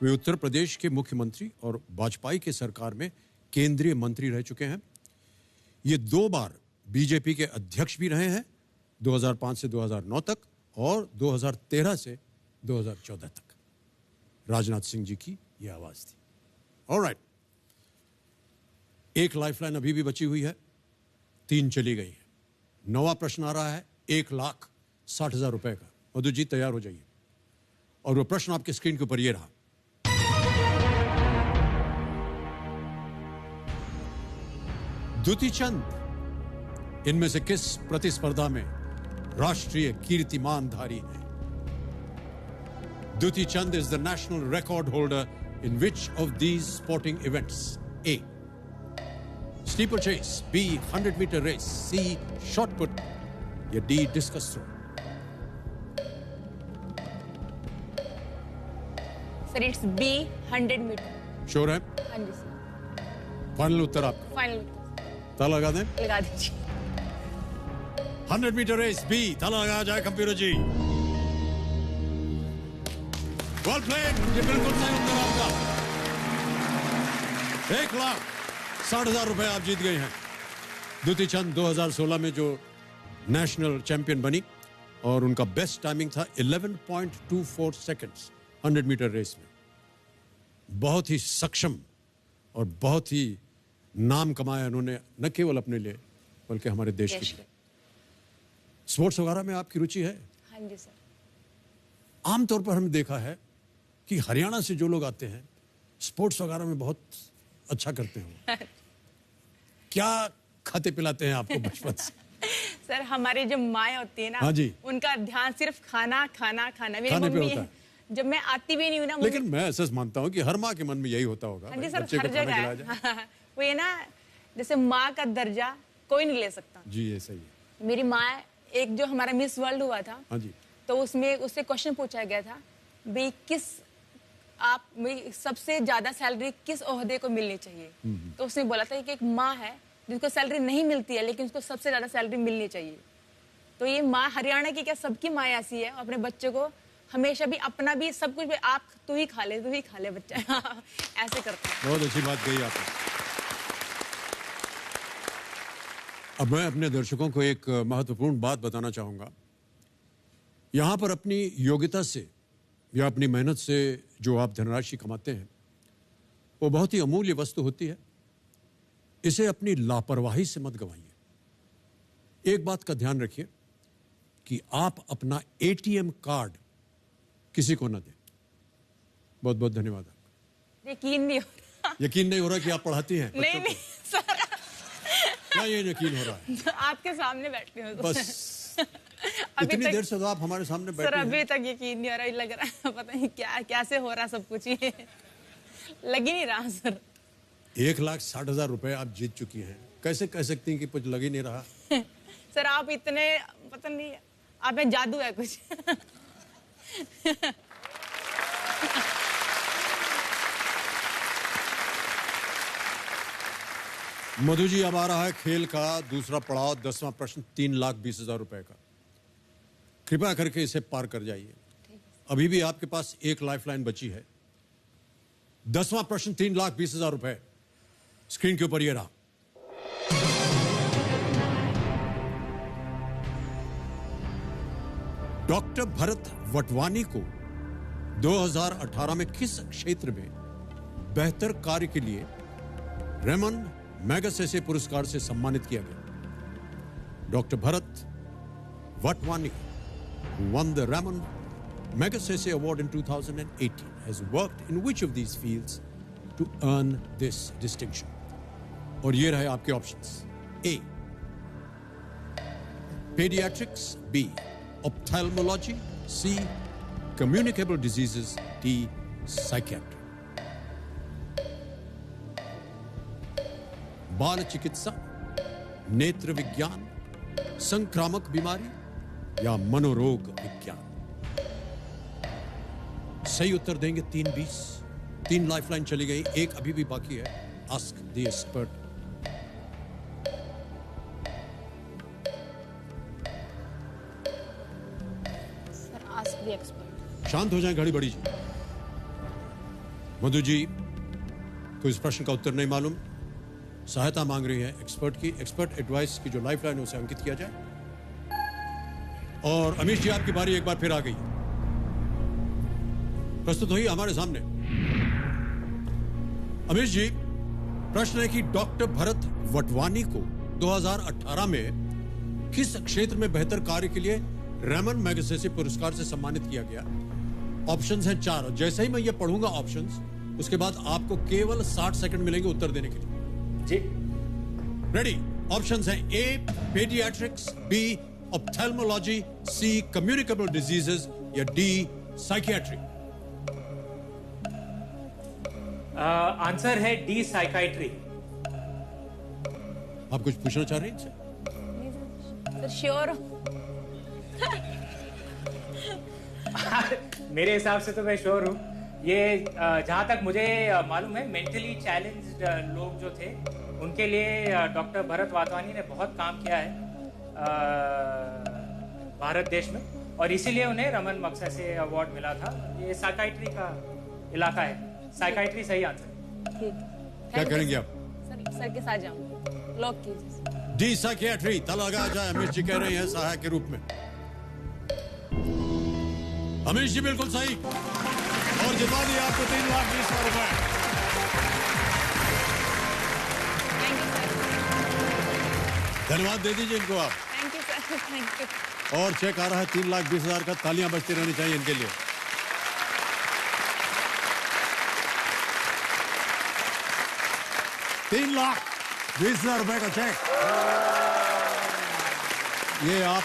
वे उत्तर प्रदेश के मुख्यमंत्री और वाजपेयी के सरकार में केंद्रीय मंत्री रह चुके हैं। ये 2 बार बीजेपी के अध्यक्ष भी रहे हैं, 2005 से 2009 तक और 2013 से 2014 तक। राजनाथ सिंह जी की यह आवाज थी। ऑलराइट, एक लाइफलाइन अभी भी बची हुई है, 3 चली गई है। 9वां प्रश्न आ रहा है 1,60,000 रुपए का। मधु जी तैयार हो जाइए। और वो प्रश्न आपके स्क्रीन के ऊपर ये रहा। द्युति चंद इनमें से किस प्रतिस्पर्धा में राष्ट्रीय कीर्तिमानधारी है? द्युति चंद is the national record holder in which of these sporting events? A. Steeplechase, B. 100-meter race, C. Shot put, या D. Discus throw? Sir it's B 100 metre. Sure है? हाँ जी सर। फाइनल उत्तर आपका? फाइनल उत्तर ताला लगा दें? लगा दीजिए। 100-meter race, B. ताला लगाया जाए कंप्यूटर जी। वेल प्लेड, ये बिल्कुल सही उत्तर आपका। 1,60,000 रुपए आप जीत गए हैं। द्युति चंद 2016 में जो नेशनल चैंपियन बनी और उनका बेस्ट टाइमिंग था 11.24 सेकंड्स 100-meter रेस में। बहुत ही सक्षम और बहुत ही नाम कमाया उन्होंने, न केवल अपने लिए बल्कि हमारे देश के लिए। स्पोर्ट्स वगैरह में आपकी रुचि है? हाँ जी सर। आमतौर पर हमने देखा है कि हरियाणा से जो लोग आते हैं स्पोर्ट्स वगैरह में बहुत अच्छा करते हैं। क्या खाते पिलाते हैं आपको बचपन से? सर हमारी जो माएँ होती है ना, हाँ जी, उनका ध्यान सिर्फ खाना खाना खाना। मेरी खाने पे मम्मी होता है। जब मैं आती भी नहीं हूँ ना, लेकिन मैं ऐसा मानता हूँ कि हर माँ के मन में यही होता होगा। हाँ जी भाई, सर, बच्चे हर को खाना जगह खिलाया जाए। है। वो ये ना, जैसे माँ का दर्जा कोई नहीं ले सकता। जी ये सही है। मेरी माँ, एक जो हमारा मिस वर्ल्ड हुआ था, हाँ जी, तो उसमें उससे क्वेश्चन पूछा गया था, भाई सबसे ज्यादा सैलरी किस ओहदे को मिलनी चाहिए? तो उसने बोला था कि एक माँ है जिसको सैलरी नहीं मिलती है लेकिन उसको सबसे ज्यादा सैलरी मिलनी चाहिए। तो ये माँ हरियाणा की क्या सबकी माँ ऐसी है, अपने बच्चे को हमेशा भी अपना भी सब कुछ भी आप तू ही खा ले बच्चा ऐसे करते हैं। बहुत अच्छी बात कही आपने। अब मैं अपने दर्शकों को एक महत्वपूर्ण बात बताना चाहूंगा। यहां पर अपनी योग्यता से या अपनी मेहनत से जो आप धनराशि कमाते हैं वो बहुत ही अमूल्य वस्तु होती है। इसे अपनी लापरवाही से मत गंवाइए। एक बात का ध्यान रखिए कि आप अपना एटीएम कार्ड किसी को न दें। बहुत बहुत धन्यवाद आपका। यकीन नहीं हो रहा। यकीन नहीं हो रहा कि आप पढ़ाती हैं? नहीं सर। क्या ये यकीन हो रहा है? आपके सामने बैठती हूँ तो। बस इतनी देर से तो आप हमारे सामने बैठे सर हैं। अभी तक यकीन नहीं हो रहा, लग रहा है पता नहीं क्या कैसे हो रहा सब कुछ ये लग ही नहीं रहा सर। 1,60,000 रुपए आप जीत चुकी हैं, कैसे कह सकती हैं कि कुछ लग ही नहीं रहा? सर आप इतने पता नहीं आप में जादू है कुछ। मधु जी, अब आ रहा है खेल का दूसरा पड़ाव, 10वां प्रश्न 3,20,000 रुपए का। कृपया करके इसे पार कर जाइए। अभी भी आपके पास एक लाइफलाइन बची है। 10वां प्रश्न 3,20,000 रुपए स्क्रीन के ऊपर ये रहा। डॉक्टर भरत वटवानी को 2018 में किस क्षेत्र में बेहतर कार्य के लिए रेमन मैगसेसे पुरस्कार से सम्मानित किया गया? Doctor Bharat Vatwani, who won the Ramon Magsaysay Award in 2018, has worked in which of these fields to earn this distinction? और ये रहे आपके options. A. Pediatrics, B. Ophthalmology, C. Communicable diseases, D. Psychiatry. बाल चिकित्सा, नेत्र विज्ञान, संक्रामक बीमारी या मनोरोग विज्ञान? सही उत्तर देंगे 3:20। 3 लाइफलाइन चली गई, एक अभी भी बाकी है। Ask the expert. Sir ask the expert. शांत हो जाएं घड़ी बड़ी जी। मधु जी को इस प्रश्न का उत्तर नहीं मालूम, सहायता मांग रही है एक्सपर्ट की। एक्सपर्ट एडवाइस की जो लाइफलाइन है उसे अंकित किया जाए। और अमीश जी, आपकी बारी एक बार फिर आ गई। प्रस्तुत हुई हमारे सामने। अमीश जी, प्रश्न है कि डॉक्टर भरत वटवानी को 2018 में किस क्षेत्र में बेहतर कार्य के लिए रेमन मैगसेसे पुरस्कार से सम्मानित किया गया? ऑप्शंस हैं 4। जैसे ही मैं ये पढ़ूंगा ऑप्शंस, उसके बाद आपको केवल 60 सेकंड मिलेंगे उत्तर देने के लिए। जी रेडी? ऑप्शंस हैं A. Pediatrics, B. Ophthalmology, C. Communicable diseases या D. Psychiatry? आंसर है डी, साइकाइट्री। आप कुछ पूछना चाह रहे हैं इनसे? Sir sure? मेरे हिसाब से तो मैं श्योर हूँ। ये जहाँ तक मुझे मालूम है, मेंटली चैलेंज्ड लोग जो थे उनके लिए डॉक्टर भरत वाधवानी ने बहुत काम किया है भारत देश में, और इसीलिए उन्हें रमन मैगसेसे अवार्ड मिला था। ये साइकाइट्री का इलाका है। साइकाइट्री सही आंसर। ठीक। क्या करेंगे आप? सर के साथ जाऊंगा। लॉक कीजिए। D, psychiatry. ताला लगाया जाए। अमीश जी कह रहे हैं सहायक के रूप में। अमीश जी बिल्कुल सही, और जितवा दिया आपको 3,20,000 रुपए। धन्यवाद दे दीजिए इनको आप। Thank you sir, thank you. और चेक आ रहा है 3,20,000 का। तालियां बजती रहनी चाहिए इनके लिए। ₹3,20,000 रुपए का चेक। ये आप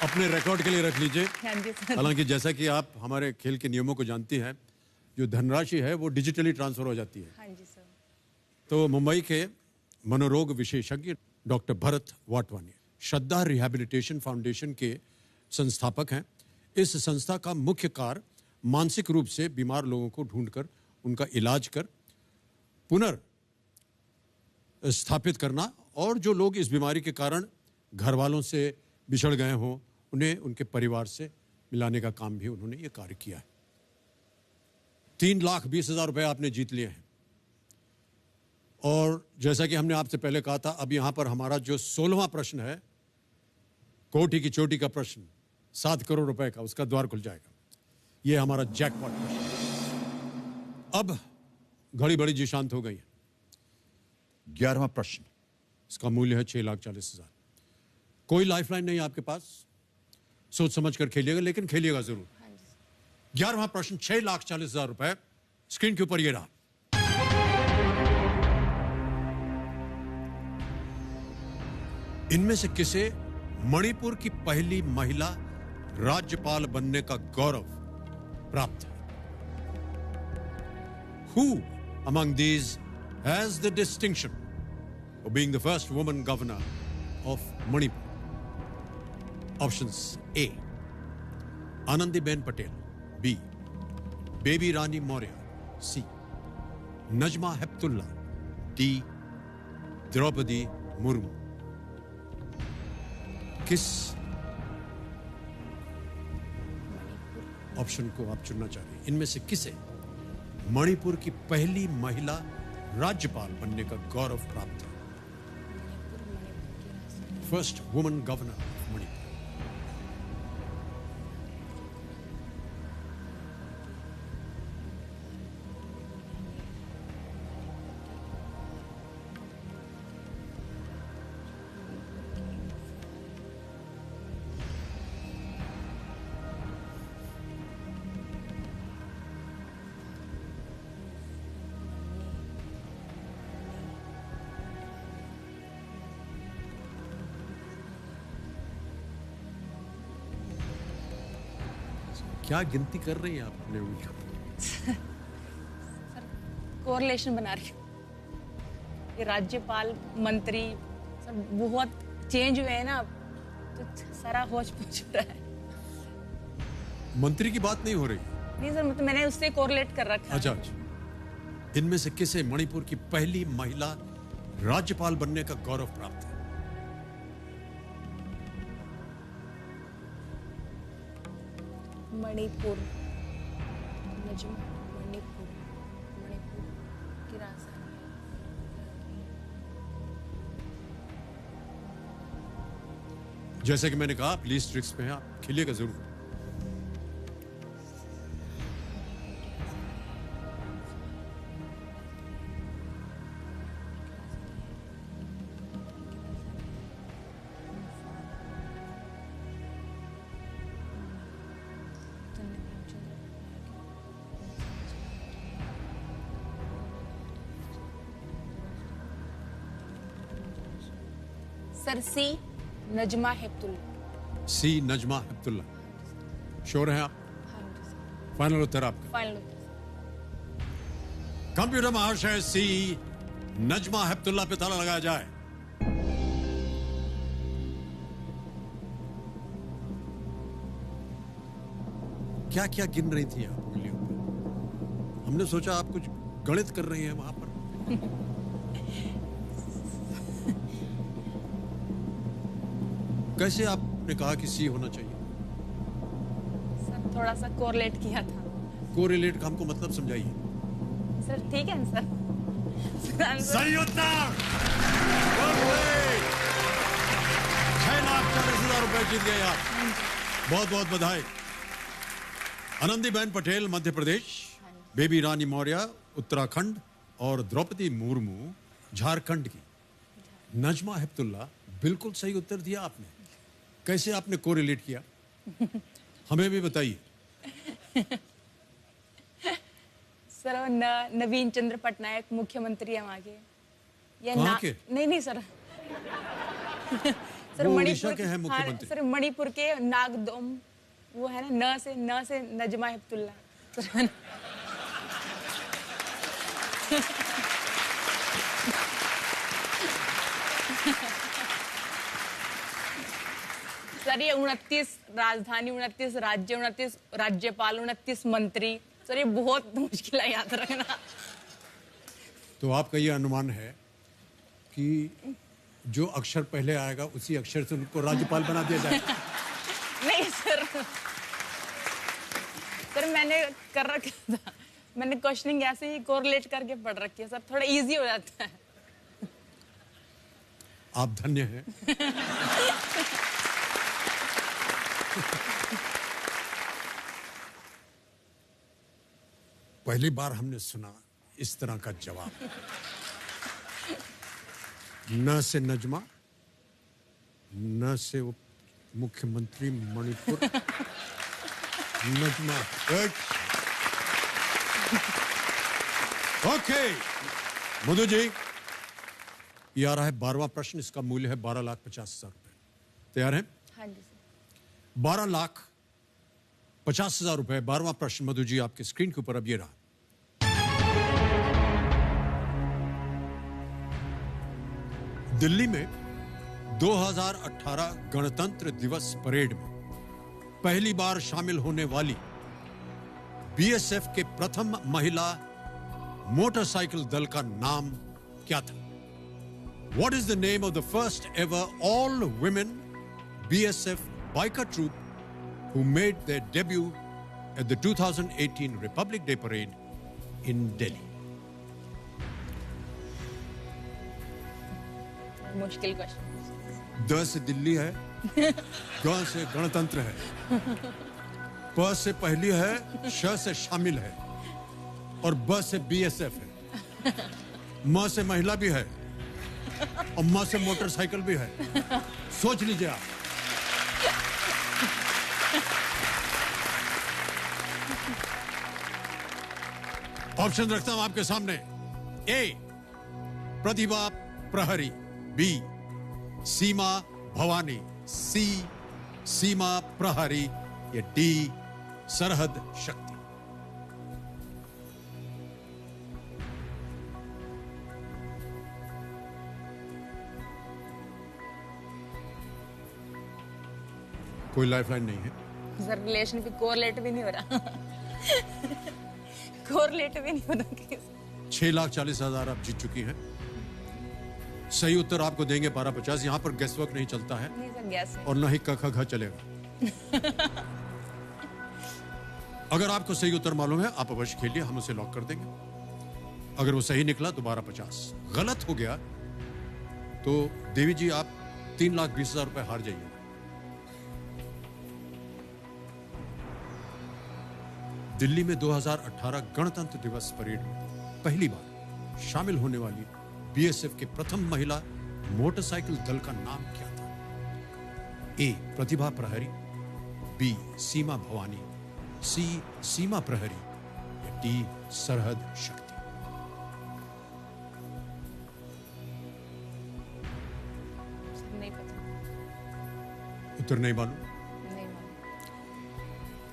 अपने रिकॉर्ड के लिए रख लीजिए। हाँ जी सर। हालांकि जैसा कि आप हमारे खेल के नियमों को जानती हैं, जो धनराशि है वो डिजिटली ट्रांसफर हो जाती है। हाँ जी सर। तो मुंबई के मनोरोग विशेषज्ञ डॉक्टर भरत वाटवानी श्रद्धा रिहैबिलिटेशन फाउंडेशन के संस्थापक हैं। इस संस्था का मुख्य कार्य मानसिक रूप से बीमार लोगों को ढूंढकर उनका इलाज कर पुनर्स्थापित करना, और जो लोग इस बीमारी के कारण घर वालों से बिछड़ गए हों उन्हें उनके परिवार से मिलाने का काम भी उन्होंने ये कार्य किया है। 3,20,000 रुपए आपने जीत लिए हैं। और जैसा कि हमने आपसे पहले कहा था, अब यहां पर हमारा जो 16वां प्रश्न है, कोटि की चोटी का प्रश्न, 7 करोड़ रुपए का, उसका द्वार खुल जाएगा। ये हमारा जैकपॉट प्रश्न। अब घड़ी बड़ी जी शांत हो गई है। 11वां प्रश्न, इसका मूल्य है 6,40,000। कोई लाइफलाइन नहीं है आपके पास, सोच समझ कर खेलिएगा, लेकिन खेलिएगा जरूर। 11वां प्रश्न 6,40,000 रुपए स्क्रीन के ऊपर ये रहा। इनमें से किसे मणिपुर की पहली महिला राज्यपाल बनने का गौरव प्राप्त है? Who among these has the distinction of being the first woman governor of Manipur? Options: A. Anandiben Patel. B. Baby Rani Maurya. C. Najma Heptullah. D. Draupadi Murmu. किस ऑप्शन को आप चुनना चाह रहे हैं? इनमें से किसे मणिपुर की पहली महिला राज्यपाल बनने का गौरव प्राप्त है? First woman governor of Manipur. क्या गिनती कर रही हैं आप अपने उंगलियों? कोरिलेशन बना रही हूँ। ये राज्यपाल, मंत्री सब बहुत चेंज हुए हैं ना, तो सारा होच पोच हो रहा है। मंत्री की बात नहीं हो रही? नहीं सर, मतलब मैंने उससे कोरिलेट कर रखा है। अच्छा अच्छा। इनमें से किसे मणिपुर की पहली महिला राज्यपाल बनने का गौरव प्राप्त है? मणिपुर, मणिपुर की राजधानी। जैसे कि मैंने कहा, आप लीस्ट ट्रिक्स पे हैं, आप खेलिएगा जरूर। सर सी, नजमा हेप्तुल्ला। सी, नजमा हेप्तुल्ला। श्योर हैं आप? हाँ जी सर। फाइनल उत्तर आपका? फाइनल उत्तर। कंप्यूटर महाशय, सी नजमा हेप्तुल्ला पे ताला लगाया जाए। क्या क्या गिन रही थी आप उंगलियों पे? हमने सोचा आप कुछ गणित कर रही हैं वहां पर। कैसे आपने कहा कि सी होना चाहिए? सर थोड़ा सा कोरिलेट किया था। कोरिलेट का हमको मतलब समझाइए। सर ठीक है सर। सही उत्तर। 6,40,000 रुपए जीत गए आप। बहुत बहुत बधाई। आनंदीबेन पटेल मध्य प्रदेश, बेबी रानी मौर्य उत्तराखंड और द्रौपदी मुर्मू झारखंड की। नजमा हेप्तुल्ला, बिल्कुल सही उत्तर दिया आपने। कैसे आपने कोरिलेट किया? हमें भी बताइए। सर नवीन चंद्र पटनायक मुख्यमंत्री है वहाँ के। कहाँ के? नहीं सर। सर वो मणिपुर उड़ीसा के हैं मुख्यमंत्री। सर मणिपुर के नागदोम, वो है ना, न से नजमा हेप्तुल्ला। सर ये 29 राजधानी, 29 राज्य, 29 राज्यपाल, 29 मंत्री, सर ये बहुत मुश्किल है याद रखना। तो आपका ये अनुमान है कि जो अक्षर पहले आएगा उसी अक्षर से उनको राज्यपाल बना दिया जाए? नहीं सर। मैंने कर रखा था, मैंने क्वेश्चनिंग ऐसे ही कोरिलेट करके पढ़ रखी है सर, थोड़ा इजी हो जाता है। आप धन्य हैं। पहली बार हमने सुना इस तरह का जवाब। न से नजमा, न से वो मुख्यमंत्री मणिपुर, नजमा। ओके मधु जी, ये आ रहा है 12वां प्रश्न। इसका मूल्य है 12,50,000 रुपए। तैयार हैं? हाँ जी सर। 12,50,000 रुपए। 12वां प्रश्न मधु जी आपके स्क्रीन के ऊपर अब ये रहा। दिल्ली में 2018 गणतंत्र दिवस परेड में पहली बार शामिल होने वाली बीएसएफ के प्रथम महिला मोटरसाइकिल दल का नाम क्या था? What is the name of the first ever all-women BSF biker troop who made their debut at the 2018 Republic Day Parade in Delhi? मुश्किल क्वेश्चन। द से दिल्ली है, ग से गणतंत्र है, प से पहली है, श से शामिल है और ब से बीएसएफ है, म से महिला भी है और म से मोटरसाइकिल भी है। सोच लीजिए आप। ऑप्शन रखता हूं आपके सामने। ए प्रतिभा प्रहरी, बी सीमा भवानी, सी सीमा प्रहरी या डी सरहद शक्ति। कोई लाइफलाइन नहीं है सर, रिलेशन भी कोरिलेट भी नहीं हो रहा। कोरिलेट भी नहीं हो रहा। 6,40,000 आप जीत चुकी हैं। सही उत्तर आपको देंगे 12,50। यहाँ पर गैस वर्क नहीं चलता है नहीं सर, गैस है। और न ही क ख घ चलेगा। अगर आपको सही उत्तर मालूम है आप अवश्य खेलिए, हम उसे लॉक कर देंगे। अगर वो सही निकला तो 12,50। गलत हो गया तो देवी जी आप 3,20,000 रुपए हार जाइए। दिल्ली में 2018 गणतंत्र दिवस परेड में पहली बार शामिल होने वाली बीएसएफ के प्रथम महिला मोटरसाइकिल दल का नाम क्या था? ए प्रतिभा प्रहरी, बी सीमा भवानी, सी सीमा प्रहरी या डी सरहद शक्ति। नहीं पता। उत्तर नहीं मालूम? नहीं मालूम।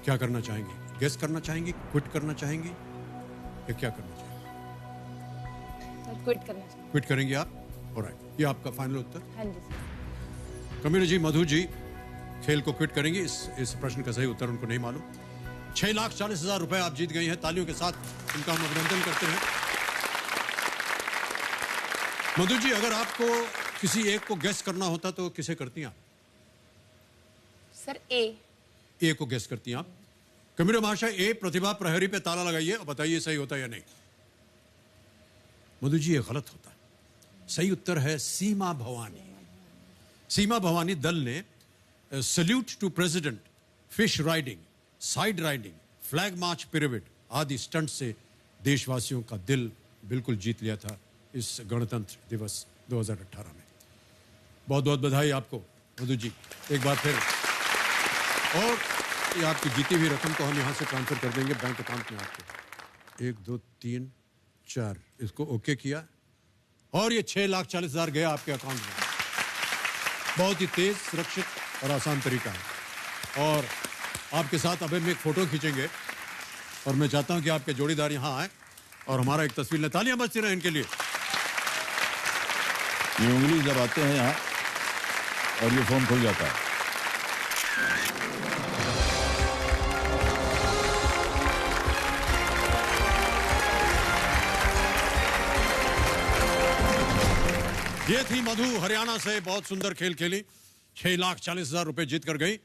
क्या करना चाहेंगे? गेस करना चाहेंगी, क्विट करना चाहेंगी या क्या करना चाहेंगी? सर क्विट करना चाहिए। क्विट करेंगे आप? ऑलराइट, ये आपका फाइनल उत्तर? हाँ जी सर। कबीर जी, मधु जी खेल को क्विट करेंगी। इस प्रश्न का सही उत्तर उनको नहीं मालूम। 6,40,000 रुपए आप जीत गई हैं। तालियों के साथ उनका हम अभिनंदन करते हैं। मधु जी, अगर आपको किसी एक को गेस करना होता तो किसे करती हैं आप? सर ए को गेस करती हैं आप। कबीर महाशय, ए प्रतिभा प्रहरी पे ताला लगाइए और बताइए सही होता है या नहीं। मधु जी, ये गलत होता है। सही उत्तर है सीमा भवानी। सीमा भवानी दल ने salute to president, fish riding, side riding, flag march pyramid आदि स्टंट से देशवासियों का दिल बिल्कुल जीत लिया था इस गणतंत्र दिवस 2018 में। बहुत बहुत बधाई आपको मधु जी, एक बार फिर। और ये आपकी जीती हुई रकम को हम यहाँ से ट्रांसफर कर देंगे बैंक अकाउंट में आपके। 1 2 3 4 इसको ओके किया और ये 6,40,000 गया आपके अकाउंट में। बहुत ही तेज, सुरक्षित और आसान तरीका है। और आपके साथ अब हम एक फोटो खींचेंगे और मैं चाहता हूं कि आपके जोड़ीदार यहाँ आए और हमारा एक तस्वीर लें। तालियां बजती रहें इनके लिए। ये उंगली जब आते हैं यहाँ और ये फोन खुल जाता है। ये थी मधु, हरियाणा से। बहुत सुंदर खेल खेली, 6,40,000 रुपए जीत कर गई।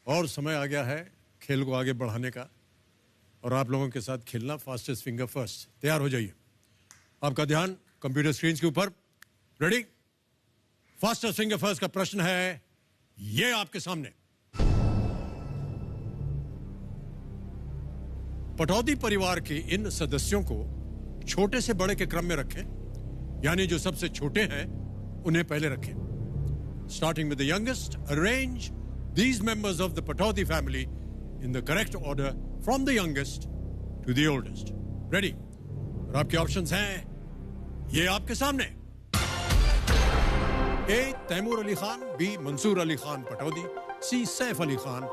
और समय आ गया है खेल को आगे बढ़ाने का। और आप लोगों के साथ खेलना फास्टेस्ट फिंगर फर्स्ट। तैयार हो जाइए, आपका ध्यान कंप्यूटर स्क्रीन के ऊपर। रेडी? फास्टेस्ट फिंगर फर्स्ट का प्रश्न है ये आपके सामने। पटौदी परिवार के इन सदस्यों को छोटे से बड़े के क्रम में रखें, यानी जो सबसे छोटे हैं उन्हें पहले रखें। Starting with the youngest, arrange these members of the Pataudy family in the correct order from the youngest to the oldest. Ready? और आपके ऑप्शंस हैं ये आपके सामने। A. Taimur Ali Khan, B. Mansoor Ali Khan Pataudi, C. Saif Ali Khan,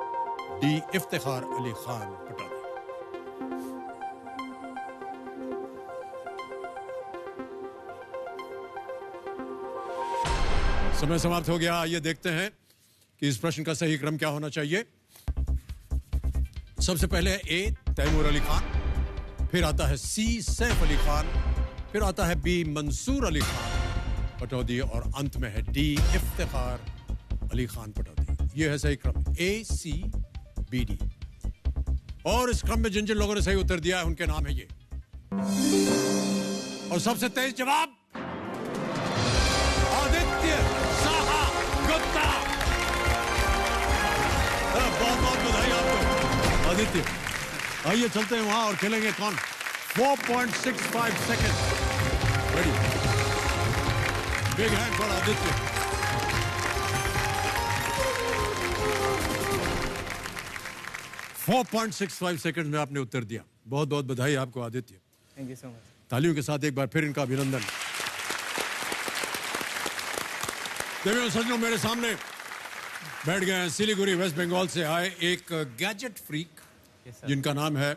D. Iftikhar Ali Khan Pataudi. समय समाप्त हो गया। आइए देखते हैं कि इस प्रश्न का सही क्रम क्या होना चाहिए। सबसे पहले है ए तैमूर अली खान, फिर आता है सी सैफ अली खान, फिर आता है बी मंसूर अली खान पटौदी और अंत में है डी इफ्तिखार अली खान पटौदी। यह है सही क्रम ए सी बी डी। और इस क्रम में जिन जिन लोगों ने सही उत्तर दिया है उनके नाम है ये। और सबसे तेज जवाब आदित्य गुप्ता। बहुत बहुत बधाई आपको आदित्य। आइए चलते हैं वहां और खेलेंगे कौन 4.65 second. Ready? Big hand for Aditya. Four 4.65 second में आपने उत्तर दिया। बहुत बहुत बधाई आपको Aditya. Thank you so much. तालियों के साथ एक बार फिर इनका अभिनंदन। देवियों सज्जनों, मेरे सामने बैठ गए हैं सिलीगुड़ी वेस्ट बंगाल से आए एक गैजेट फ्रीक जिनका नाम है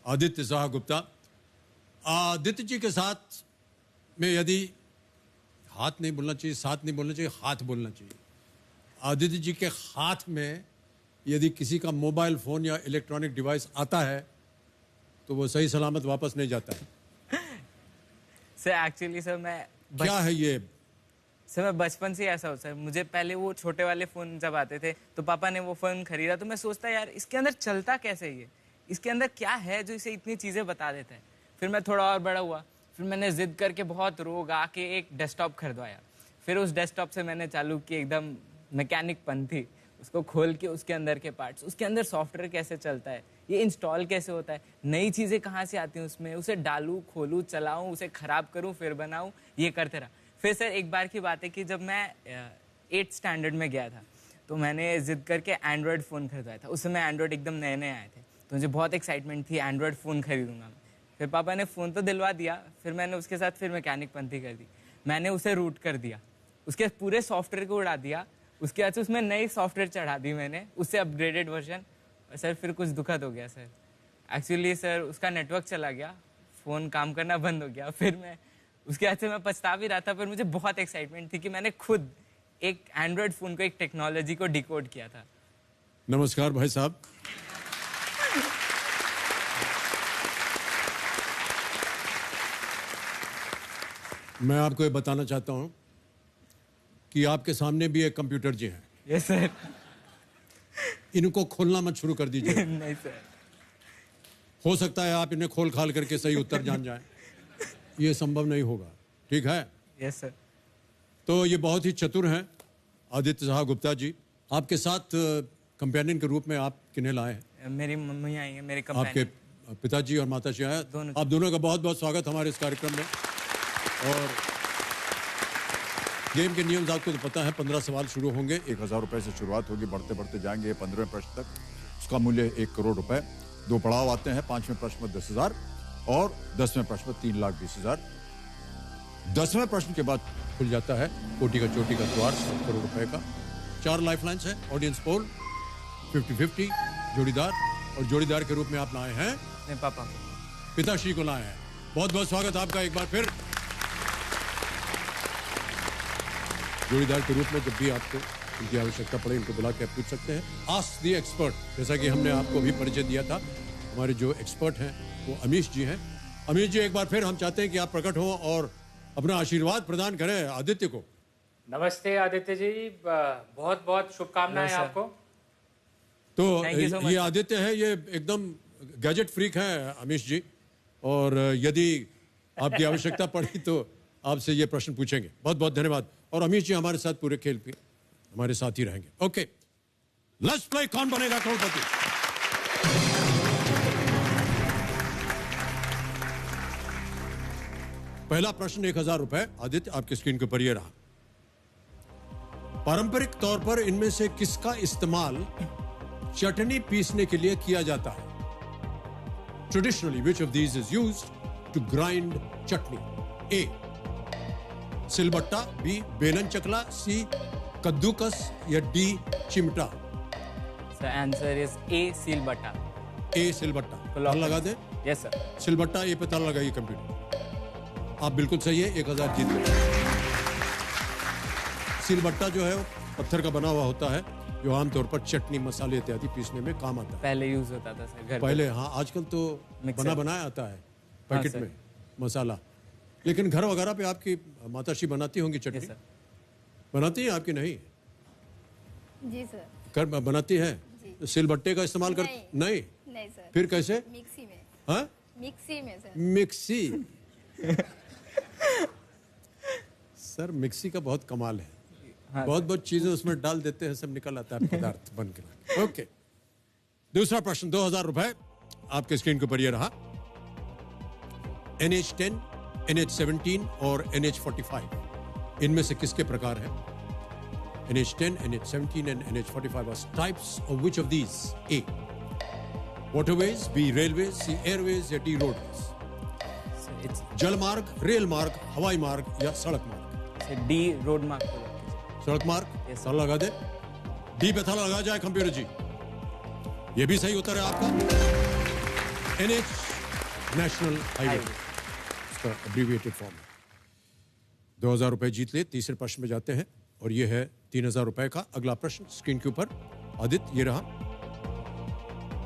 आदित्य शाह गुप्ता। आदित्य जी के साथ में यदि हाथ नहीं बोलना चाहिए, साथ नहीं बोलना चाहिए, हाथ बोलना चाहिए। आदित्य जी के हाथ में यदि किसी का मोबाइल फोन या इलेक्ट्रॉनिक डिवाइस आता है तो वो सही सलामत वापस नहीं जाता है। सर एक्चुअली सर मैं क्या है ये? सर मैं बचपन से ऐसा हो सर, मुझे पहले वो छोटे वाले फ़ोन जब आते थे तो पापा ने वो फ़ोन खरीदा तो मैं सोचता यार इसके अंदर चलता कैसे, ये इसके अंदर क्या है जो इसे इतनी चीज़ें बता देता है। फिर मैं थोड़ा और बड़ा हुआ, फिर मैंने ज़िद करके बहुत रोग आके एक डेस्कटॉप खरीदवाया। फिर उस डेस्कटॉप से मैंने चालू की एकदम मैकेनिक पंथी, उसको खोल के उसके अंदर के पार्ट्स, उसके अंदर सॉफ्टवेयर कैसे चलता है, ये इंस्टॉल कैसे होता है, नई चीज़ें कहाँ से आती हैं उसमें, उसे डालूँ खोलूँ चलाऊँ, उसे ख़राब करूँ फिर बनाऊँ, ये करते रहा। फिर सर एक बार की बात है कि जब मैं 8th स्टैंडर्ड में गया था तो मैंने ज़िद करके एंड्रॉयड फ़ोन खरीदवाया था। उस समय एंड्रॉयड एकदम नए नए आए थे तो मुझे बहुत एक्साइटमेंट थी, एंड्रॉयड फ़ोन खरीदूंगा मैं। फिर पापा ने फ़ोन तो दिलवा दिया, फिर मैंने उसके साथ फिर मैकेनिक पंथी कर दी। मैंने उसे रूट कर दिया, उसके पूरे सॉफ्टवेयर को उड़ा दिया, उसके बाद से उसमें नई सॉफ्टवेयर चढ़ा दी मैंने, उससे अपग्रेडेड वर्जन। और सर फिर कुछ दुखद हो गया सर। एक्चुअली सर उसका नेटवर्क चला गया, फ़ोन काम करना बंद हो गया। फिर मैं उसके बाद से मैं पछता भी रहा था, पर मुझे बहुत एक्साइटमेंट थी कि मैंने खुद एक एंड्रॉयड फ़ोन को, एक टेक्नोलॉजी को डिकोड किया था। नमस्कार भाई साहब। मैं आपको ये बताना चाहता हूं कि आपके सामने भी एक कंप्यूटर जी हैं। Yes sir. इनको खोलना मत शुरू कर दीजिए। नहीं सर। हो सकता है आप इन्हें खोल खाल करके सही उत्तर जान जाएं। ये संभव नहीं होगा, ठीक है? Yes sir. तो ये बहुत ही चतुर हैं आदित्य शाह गुप्ता जी। आपके साथ कंपेनियन के रूप में आप किन्हें लाए हैं? मेरी मम्मी आई है, मेरे आपके पिताजी और माताजी आए। आप दोनों का बहुत बहुत स्वागत हमारे इस कार्यक्रम में। और गेम के नियम आपको तो पता है, 15 सवाल शुरू होंगे। 1000 रुपए से शुरुआत होगी, बढ़ते बढ़ते जाएंगे 15वें प्रश्न तक। उसका मूल्य 1 करोड़ रुपए। 2 पड़ाव आते हैं, 5वें प्रश्न में 10,000 और 10वें प्रश्न में 3,20,000। 10वें प्रश्न के बाद खुल जाता है कोटि का चोटी का द्वार 7 करोड़ रुपए का। 4 लाइफलाइंस है, ऑडियंस पोल 50-50, जोड़ीदार, और जोड़ीदार के रूप में आप लाए हैं अपने पापा, पिताश्री को लाए हैं। बहुत बहुत स्वागत आपका एक बार फिर। जोड़ीदार के रूप में जब भी आपको उनकी आवश्यकता पड़े इनको बुला के आप पूछ सकते हैं। आस्क द एक्सपर्ट, जैसा कि हमने आपको भी परिचय दिया था। हमारे जो एक्सपर्ट हैं वो अमीश जी हैं। अमीश जी, एक बार फिर हम चाहते हैं कि आप प्रकट हों और अपना आशीर्वाद प्रदान करें आदित्य को। नमस्ते आदित्य जी, बहुत बहुत शुभकामनाएं आपको। तो ये आदित्य है, ये एकदम गैजेट फ्रीक हैं अमीश जी, और यदि आपकी आवश्यकता पड़ी तो आपसे ये प्रश्न पूछेंगे। बहुत बहुत धन्यवाद। और अमीश जी हमारे साथ पूरे खेल पे हमारे साथ ही रहेंगे। ओके, लेट्स प्ले कौन बनेगा करोड़पति। पहला प्रश्न 1000 रुपए। आदित्य, आपकी स्क्रीन के ऊपर ये रहा। पारंपरिक तौर पर इनमें से किसका इस्तेमाल चटनी पीसने के लिए किया जाता है? Traditionally which of these is used to grind chutney? A silbatta, B belan chakla, C kaddukas या D chimta? Sir answer is A silbatta. A silbatta. ताला लगा दे। Yes sir. सिलबट्टा ए पे ताला लगाइए कंप्यूटर। आप बिल्कुल सही है, 1000 जीत गए। सिलबट्टा जो है वो पत्थर का बना हुआ होता है, जो आमतौर पर चटनी मसाले इत्यादि पीसने में काम आता है। पहले यूज होता था सर घर पहले, हाँ। आजकल तो बनाया आता है पैकेट में मसाला, लेकिन घर वगैरह पे आपकी माताश्री बनाती होंगी चटनी? बनाती है आपकी? नहीं जी सर। कर बनाती है? सिलबट्टे का इस्तेमाल कर? नहीं सर। फिर कैसे? मिक्सी में। हाँ, मिक्सी में सर। मिक्सी। सर मिक्सी का बहुत कमाल है। हाँ, बहुत चीजें उसमें डाल देते हैं, सब निकल आता है पदार्थ बन के। ओके, दूसरा प्रश्न 2000 रुपए आपके स्क्रीन के ऊपर ये रहा। NH10, NH17 और NH45 इनमें से किसके प्रकार है? NH10, NH17 and NH45 are types of which of these? A waterways, B railways, C airways या D roadways? जल मार्ग, रेल मार्ग, हवाई मार्ग या सड़क मार्ग? डी रोड मार्ग। सड़क मार्ग। ताला लगा दे। डी पे ताला लगा जाए कंप्यूटर जी। ये भी सही उत्तर है आपका। NH नेशनल हाईवे, इसका एब्रीविएटेड फॉर्म है। 2000 रुपए जीत ले। तीसरे प्रश्न में जाते हैं और ये है 3000 रुपए का अगला प्रश्न स्क्रीन के ऊपर। आदित्य, ये रहा।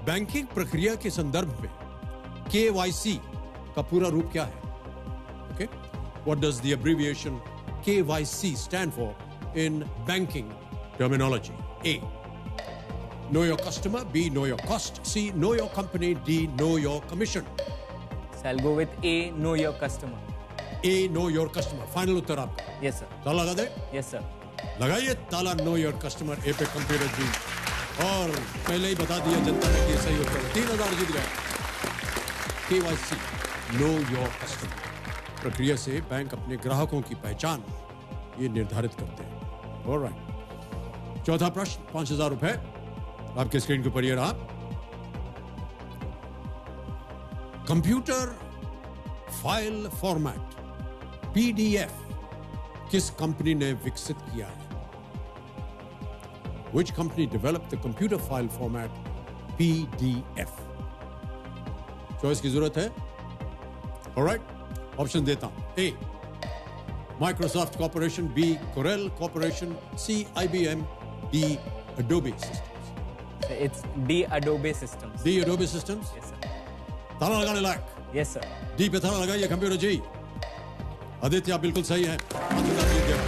बैंकिंग प्रक्रिया के संदर्भ में KYC का पूरा रूप क्या है? Okay, what does the abbreviation KYC stand for in banking terminology? A know your customer, B know your cost, C know your company, D know your commission? So I'll go with A know your customer. A know your customer final उत्तर आपका? Yes sir. ताला लगा दे। Yes sir. लगाइए ताला know your customer A पे computer जी, और पहले ही बता दिया जनता ने कि सही उत्तर है। 3000 जीत गए। KYC know your customer प्रक्रिया से बैंक अपने ग्राहकों की पहचान ये निर्धारित करते हैं। ऑलराइट, चौथा प्रश्न 5000 रुपए आपके स्क्रीन के ऊपर ये रहा। कंप्यूटर फाइल फॉर्मेट PDF किस कंपनी ने विकसित किया है? Which company developed the computer file format PDF? Choice की जरूरत है। ऑलराइट, ऑप्शन देता हूं। A Microsoft Corporation, B Corel Corporation, C IBM, D Adobe Systems? It's D Adobe Systems. D Adobe Systems? Yes sir. ताला लगाने लायक? Yes sir. D पे ताला लगाइए कंप्यूटर जी। आदित्य, आप बिल्कुल सही हैं। 5000 जीत गए।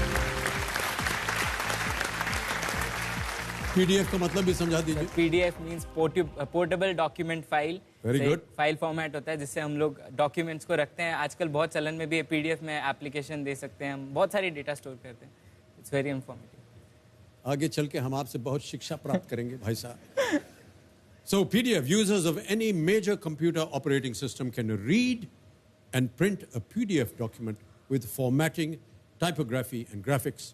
PDF का मतलब भी समझा दीजिए। PDF means portable document file. Very good. File format होता है जिससे हम लोग डॉक्यूमेंट्स को रखते हैं। आजकल बहुत चलन में भी PDF में एप्लीकेशन दे सकते हैं, हम बहुत सारी डेटा स्टोर करते हैं। It's very informative. आगे चल के हम आपसे बहुत शिक्षा प्राप्त करेंगे भाई साहब। So PDF, users of any major computer operating system can read and print a PDF document with formatting, typography and graphics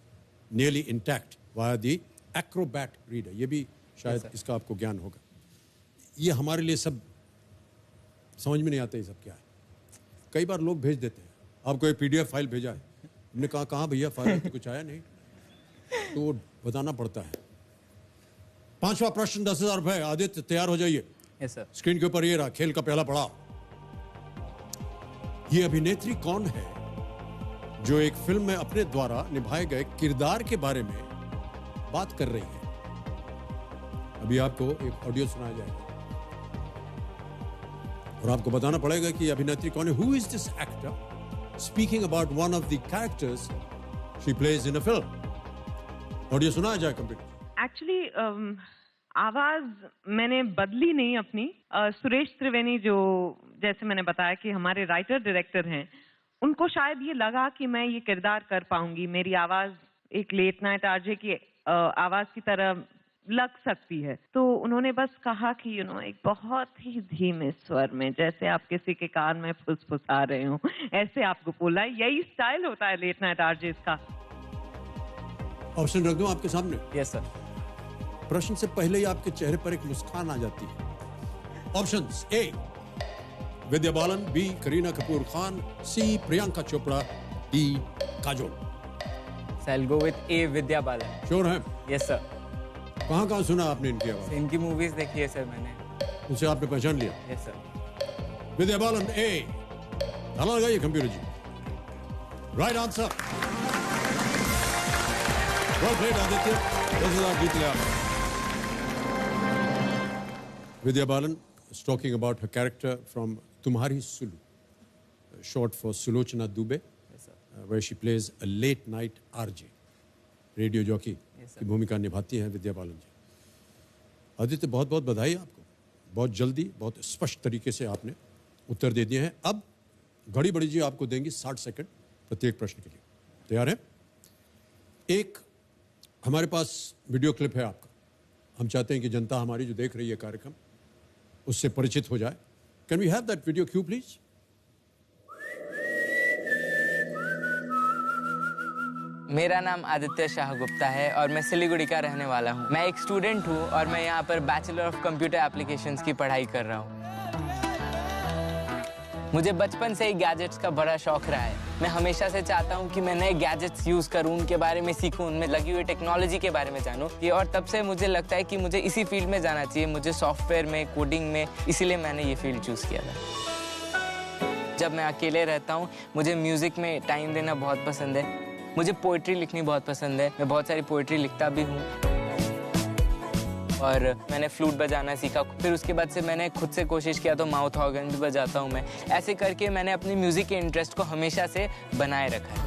nearly intact via the Acrobat reader. ये भी शायद इसका आपको ज्ञान होगा। ये हमारे लिए सब समझ में नहीं आता ये सब क्या है। कई बार लोग भेज देते हैं, आपको एक PDF फाइल भेजा है, हमने कहा कहाँ भैया फाइल तो कुछ आया नहीं, तो वो बताना पड़ता है। पांचवा प्रश्न 10,000 रुपए। आदित्य, तैयार हो जाइए। Yes sir. स्क्रीन के ऊपर ये रहा खेल का पहला पड़ाव। ये अभिनेत्री कौन है जो एक फिल्म में अपने द्वारा निभाए गए किरदार के बारे में बात कर रही है? अभी आपको एक ऑडियो सुनाया जाएगा और आपको बताना पड़ेगा कि अभिनेत्री कौन है। Who is this actor speaking about one of the characters she plays in a film? Audio सुनाया जाए कंप्यूटर। Actually, आवाज मैंने बदली नहीं अपनी। सुरेश त्रिवेणी जो जैसे मैंने बताया कि हमारे राइटर डायरेक्टर हैं, उनको शायद ये लगा कि मैं ये किरदार कर पाऊंगी, मेरी आवाज एक लेट नाइट आरजे की आवाज की तरह लग सकती है, तो उन्होंने बस कहा कि एक बहुत ही धीमे स्वर में, जैसे आप किसी के कान में फुसफुसा रहे हो, ऐसे आपको बोला। यही स्टाइल होता है लेट नाइट आरजे का। ऑप्शन रख दूं आपके सामने? Yes sir. प्रश्न से पहले ही आपके चेहरे पर एक मुस्कान आ जाती है। Options: A Vidya Balan, B Kareena Kapoor Khan, C Priyanka Chopra, D Kajol. So I'll go with A, Vidya Balan. Sure हैं? Yes sir. कहाँ सुना आपने इनकी आवाज? इनकी मूवीज देखी है सर मैंने। उनसे आपने पहचान लिया? Yes sir. Vidya Balan A. ताला लगाइए computer ji. Right answer. Well played Aditya, 10,000 जीत लिया। Vidya Balan is talking about her character from Tumhari Sulu, short for Sulochana Dubey, where she plays a late night RJ, radio jockey की भूमिका निभाती हैं विद्या बालन जी। आदित्य, बहुत बहुत बधाई आपको, बहुत जल्दी बहुत स्पष्ट तरीके से आपने उत्तर दे दिए हैं। अब घड़ी बड़ी जी आपको देंगी 60 सेकंड प्रत्येक प्रश्न के लिए। तैयार हैं? एक हमारे पास वीडियो क्लिप है आपका, हम चाहते हैं कि जनता हमारी जो देख रही है कार्यक्रम उससे परिचित हो जाए। Can we have that video cue please? मेरा नाम आदित्य शाह गुप्ता है और मैं सिलीगुड़ी का रहने वाला हूँ। मैं एक स्टूडेंट हूँ और मैं यहाँ पर बैचलर ऑफ कंप्यूटर एप्लीकेशंस की पढ़ाई कर रहा हूँ। मुझे बचपन से ही गैजेट्स का बड़ा शौक रहा है। मैं हमेशा से चाहता हूँ कि मैं नए गैजेट्स यूज करूँ, उनके बारे में सीखूं, उनमें लगी हुई टेक्नोलॉजी के बारे में जानूं। ये और तब से मुझे लगता है कि मुझे इसी फील्ड में जाना चाहिए, मुझे सॉफ्टवेयर में, कोडिंग में, इसीलिए मैंने ये फील्ड चूज किया था। जब मैं अकेले रहता हूँ मुझे म्यूजिक में टाइम देना बहुत पसंद है। मुझे पोइट्री लिखनी बहुत पसंद है, मैं बहुत सारी पोइट्री लिखता भी हूँ और मैंने फ्लूट बजाना सीखा। फिर उसके बाद से मैंने खुद से कोशिश किया तो माउथ ऑर्गन भी बजाता हूँ मैं। ऐसे करके मैंने अपनी म्यूज़िक के इंटरेस्ट को हमेशा से बनाए रखा है।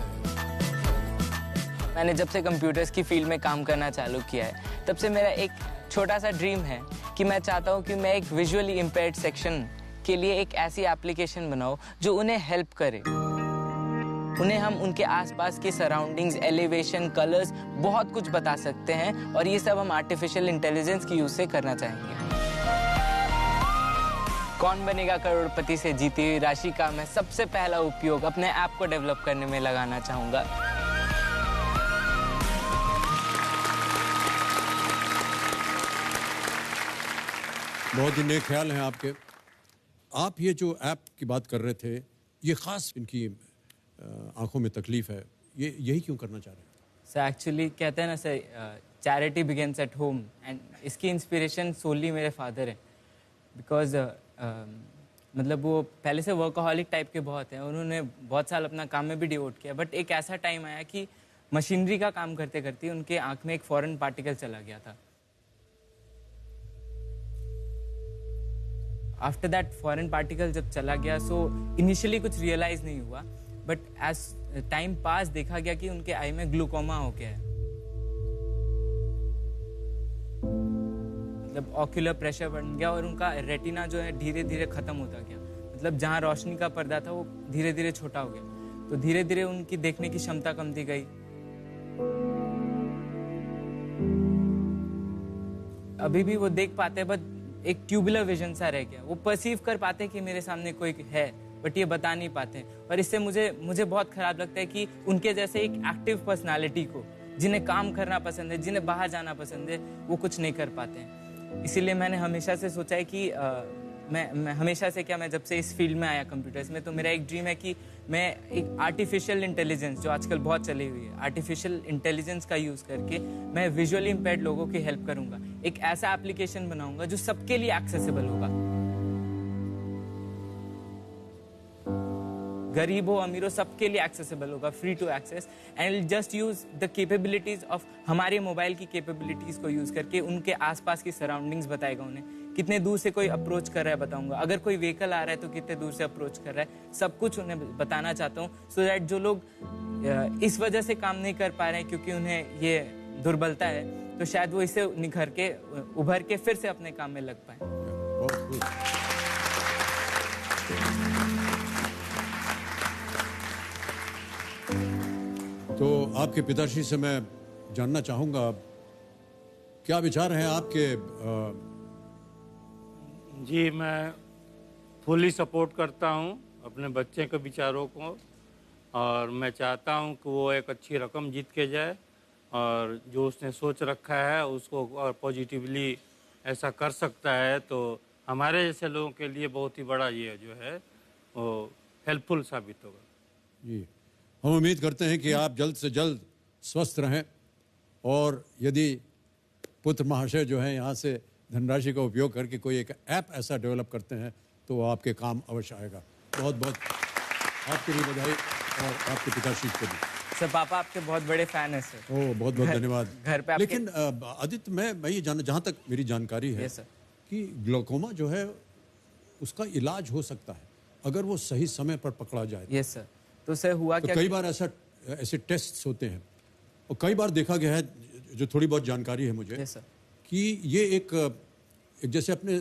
मैंने जब से कंप्यूटर्स की फील्ड में काम करना चालू किया है तब से मेरा एक छोटा सा ड्रीम है कि मैं चाहता हूँ कि मैं एक विजुअली इम्पेयर्ड सेक्शन के लिए एक ऐसी एप्लीकेशन बनाऊँ जो उन्हें हेल्प करे। उन्हें हम उनके आसपास के सराउंडिंग्स, एलिवेशन, कलर्स बहुत कुछ बता सकते हैं और ये सब हम आर्टिफिशियल इंटेलिजेंस की यूज से करना चाहेंगे। कौन बनेगा करोड़पति से जीती हुई राशि का मैं सबसे पहला उपयोग अपने ऐप को डेवलप करने में लगाना चाहूंगा। बहुत ही नेक ख्याल हैं आपके। आप ये जो ऐप की बात कर रहे थे, ये खास इनकी आंखों में तकलीफ है, ये यही क्यों करना चाह रहे हैं? सर एक्चुअली कहते हैं ना sir, charity begins at home, and इसकी इंस्पिरेशन सोली मेरे फादर है। बिकॉज मतलब वो पहले से वर्कaholic टाइप के बहुत हैं, उन्होंने बहुत साल अपना काम में भी डिवोट किया, बट एक ऐसा टाइम आया कि मशीनरी का काम करते करते उनके आंख में एक फॉरेन पार्टिकल चला गया था। आफ्टर दैट फॉरेन पार्टिकल जब चला गया, सो इनिशियली कुछ रियलाइज नहीं हुआ, बट एज टाइम पास देखा गया कि उनके आई में ग्लूकोमा हो गया है। मतलब ऑक्यूलर प्रेशर बढ़ गया और उनका रेटिना जो है धीरे धीरे खत्म होता गया। मतलब जहाँ रोशनी का पर्दा था वो धीरे धीरे छोटा हो गया, तो धीरे धीरे उनकी देखने की क्षमता कमती गई। अभी भी वो देख पाते हैं, बट एक ट्यूबुलर विजन सा रह गया। वो परसीव कर पाते कि मेरे सामने कोई है, बट ये बता नहीं पाते। और इससे मुझे बहुत खराब लगता है कि उनके जैसे एक एक्टिव पर्सनालिटी को, जिन्हें काम करना पसंद है, जिन्हें बाहर जाना पसंद है, वो कुछ नहीं कर पाते हैं। इसीलिए मैंने हमेशा से सोचा है कि मैं हमेशा से मैं जब से इस फील्ड में आया कंप्यूटर्स में, तो मेरा एक ड्रीम है कि मैं एक आर्टिफिशियल इंटेलिजेंस, जो आजकल बहुत चली हुई है, आर्टिफिशियल इंटेलिजेंस का यूज़ करके मैं विजुअली इम्पेयर्ड लोगों की हेल्प करूंगा। एक ऐसा एप्लीकेशन बनाऊंगा जो सबके लिए एक्सेसिबल होगा, गरीब हो अमीर हो सबके लिए एक्सेसिबल होगा, free to access, and just use the capabilities of हमारे मोबाइल की कैपेबिलिटीज को यूज करके उनके आसपास की सराउंडिंग्स बताएगा। उन्हें कितने दूर से कोई अप्रोच कर रहा है बताऊंगा, अगर कोई व्हीकल आ रहा है तो कितने दूर से अप्रोच कर रहा है, सब कुछ उन्हें बताना चाहता हूँ, सो दैट जो लोग इस वजह से काम नहीं कर पा रहे हैं क्योंकि उन्हें ये दुर्बलता है, तो शायद वो इसे निखर के उभर के फिर से अपने काम में लग पाए। तो आपके पिताश्री से मैं जानना चाहूंगा, क्या विचार हैं आपके? जी, मैं फुली सपोर्ट करता हूं अपने बच्चे के विचारों को, और मैं चाहता हूं कि वो एक अच्छी रकम जीत के जाए, और जो उसने सोच रखा है उसको और पॉजिटिवली ऐसा कर सकता है तो हमारे जैसे लोगों के लिए बहुत ही बड़ा ये जो है वो हेल्पफुल साबित होगा। जी, हम उम्मीद करते हैं कि आप जल्द से जल्द स्वस्थ रहें, और यदि पुत्र महाशय जो है यहाँ से धनराशि का उपयोग करके कोई एक ऐप ऐसा डेवलप करते हैं तो वो आपके काम अवश्य आएगा। बहुत बहुत आपके लिए बधाई, और आपके पिताश्री को भी। सर, पापा आपके बहुत बड़े फैन है सर। ओह, बहुत बहुत धन्यवाद। घर पे आपके... लेकिन आदित्य, मैं ये जानना, जहाँ तक मेरी जानकारी है कि ग्लोकोमा जो है उसका इलाज हो सकता है अगर वो सही समय पर पकड़ा जाए। Yes sir. तो सर हुआ तो क्या? कई बार ऐसे टेस्ट होते हैं, और कई बार देखा गया है, जो थोड़ी बहुत जानकारी है मुझे, कि ये एक जैसे अपने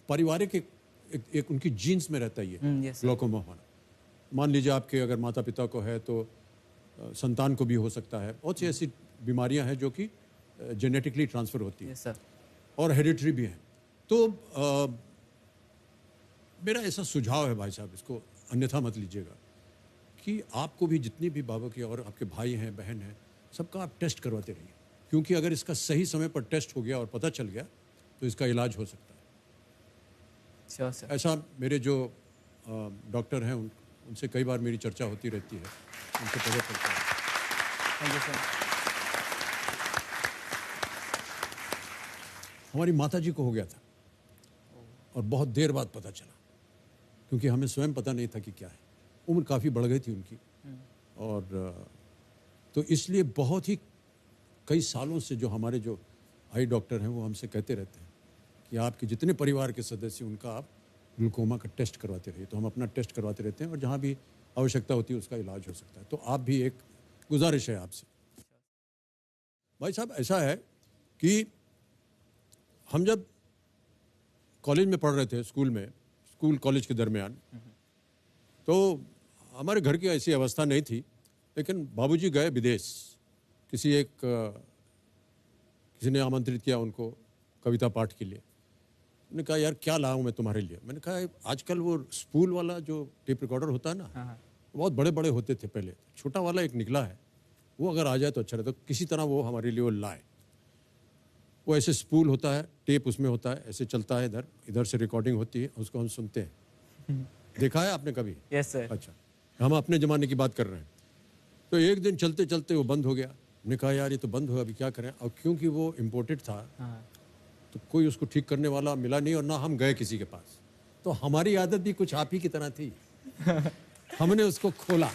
पारिवारिक एक उनकी जीन्स में रहता ही है ग्लोकोमा होना। मान लीजिए आपके अगर माता पिता को है तो संतान को भी हो सकता है। बहुत सी ऐसी बीमारियां हैं जो कि जेनेटिकली ट्रांसफर होती है, और हेरिडिटरी भी हैं। तो मेरा ऐसा सुझाव है भाई साहब, इसको अन्यथा मत लीजिएगा, कि आपको भी जितनी भी बाबा की और आपके भाई हैं बहन हैं सबका आप टेस्ट करवाते रहिए, क्योंकि अगर इसका सही समय पर टेस्ट हो गया और पता चल गया तो इसका इलाज हो सकता है। ऐसा मेरे जो डॉक्टर हैं उनसे कई बार मेरी चर्चा होती रहती है, उनसे पता चलता है। हमारी माता जी को हो गया था, और बहुत देर बाद पता चला, क्योंकि हमें स्वयं पता नहीं था कि क्या है। उम्र काफ़ी बढ़ गई थी उनकी, और तो इसलिए बहुत ही कई सालों से जो हमारे जो आई डॉक्टर हैं वो हमसे कहते रहते हैं कि आपके जितने परिवार के सदस्य उनका आप ग्लूकोमा का टेस्ट करवाते रहिए। तो हम अपना टेस्ट करवाते रहते हैं, और जहाँ भी आवश्यकता होती है उसका इलाज हो सकता है। तो आप भी, एक गुजारिश है आपसे भाई साहब, ऐसा है कि हम जब कॉलेज में पढ़ रहे थे, स्कूल कॉलेज के दरमियान, तो हमारे घर की ऐसी अवस्था नहीं थी, लेकिन बाबूजी गए विदेश, किसी ने आमंत्रित किया उनको कविता पाठ के लिए। उन्होंने कहा, यार क्या लाऊं मैं तुम्हारे लिए? मैंने कहा, आजकल वो स्पूल वाला जो टेप रिकॉर्डर होता है ना, बहुत बड़े बड़े होते थे पहले, छोटा वाला एक निकला है, वो अगर आ जाए तो अच्छा रहता। तो किसी तरह वो हमारे लिए वो लाए। वो ऐसे स्पूल होता है, टेप उसमें होता है, ऐसे चलता है, इधर से रिकॉर्डिंग होती है, उसको हम सुनते हैं। देखा है आपने कभी? Yes sir. अच्छा, हम अपने ज़माने की बात कर रहे हैं। तो एक दिन चलते चलते वो बंद हो गया। हमने कहा, यार ये तो बंद हुआ, अभी क्या करें? और क्योंकि वो इम्पोर्टेड था, तो कोई उसको ठीक करने वाला मिला नहीं, और ना हम गए किसी के पास। तो हमारी आदत भी कुछ आप ही की तरह थी। हमने उसको खोला।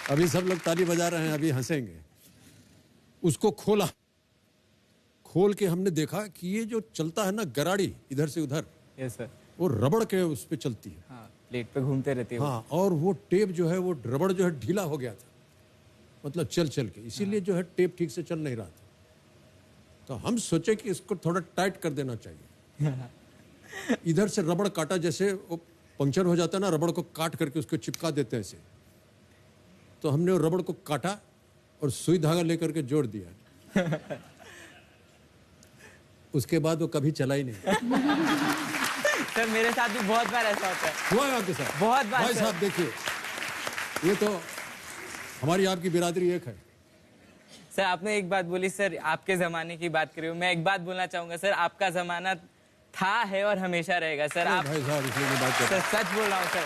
अभी सब लोग ताली बजा रहे हैं, अभी हंसेंगे। उसको खोल के हमने देखा कि ये जो चलता है ना गराड़ी इधर से उधर, यस सर, वो रबड़ के उस पे चलती है। हाँ, प्लेट पे घूमते रहती है। हाँ, और वो टेप जो है, वो रबड़ जो है ढीला हो गया था, मतलब चल के, इसीलिए जो है टेप ठीक से चल नहीं रहा था। तो हम सोचे कि इसको थोड़ा टाइट कर देना चाहिए। इधर से रबड़ काटा, जैसे वो पंक्चर हो जाता है ना, रबड़ को काट करके उसको चिपका देते हैं ऐसे। तो हमने वो रबड़ को काटा और सुई धागा लेकर के जोड़ दिया। उसके बाद वो कभी चला ही नहीं। सर मेरे साथ भी बहुत बार ऐसा होता है। हुआ है आपके साथ? बहुत बार। भाई साहब देखिए, ये तो हमारी आपकी बिरादरी एक है। सर आपने एक बात बोली, सर आपके जमाने की बात करी, मैं एक बात बोलना चाहूंगा सर, आपका जमाना था, है और हमेशा रहेगा सर। आप भाई साहब इसलिए मैं बात कर सर सच बोल रहा हूँ सर।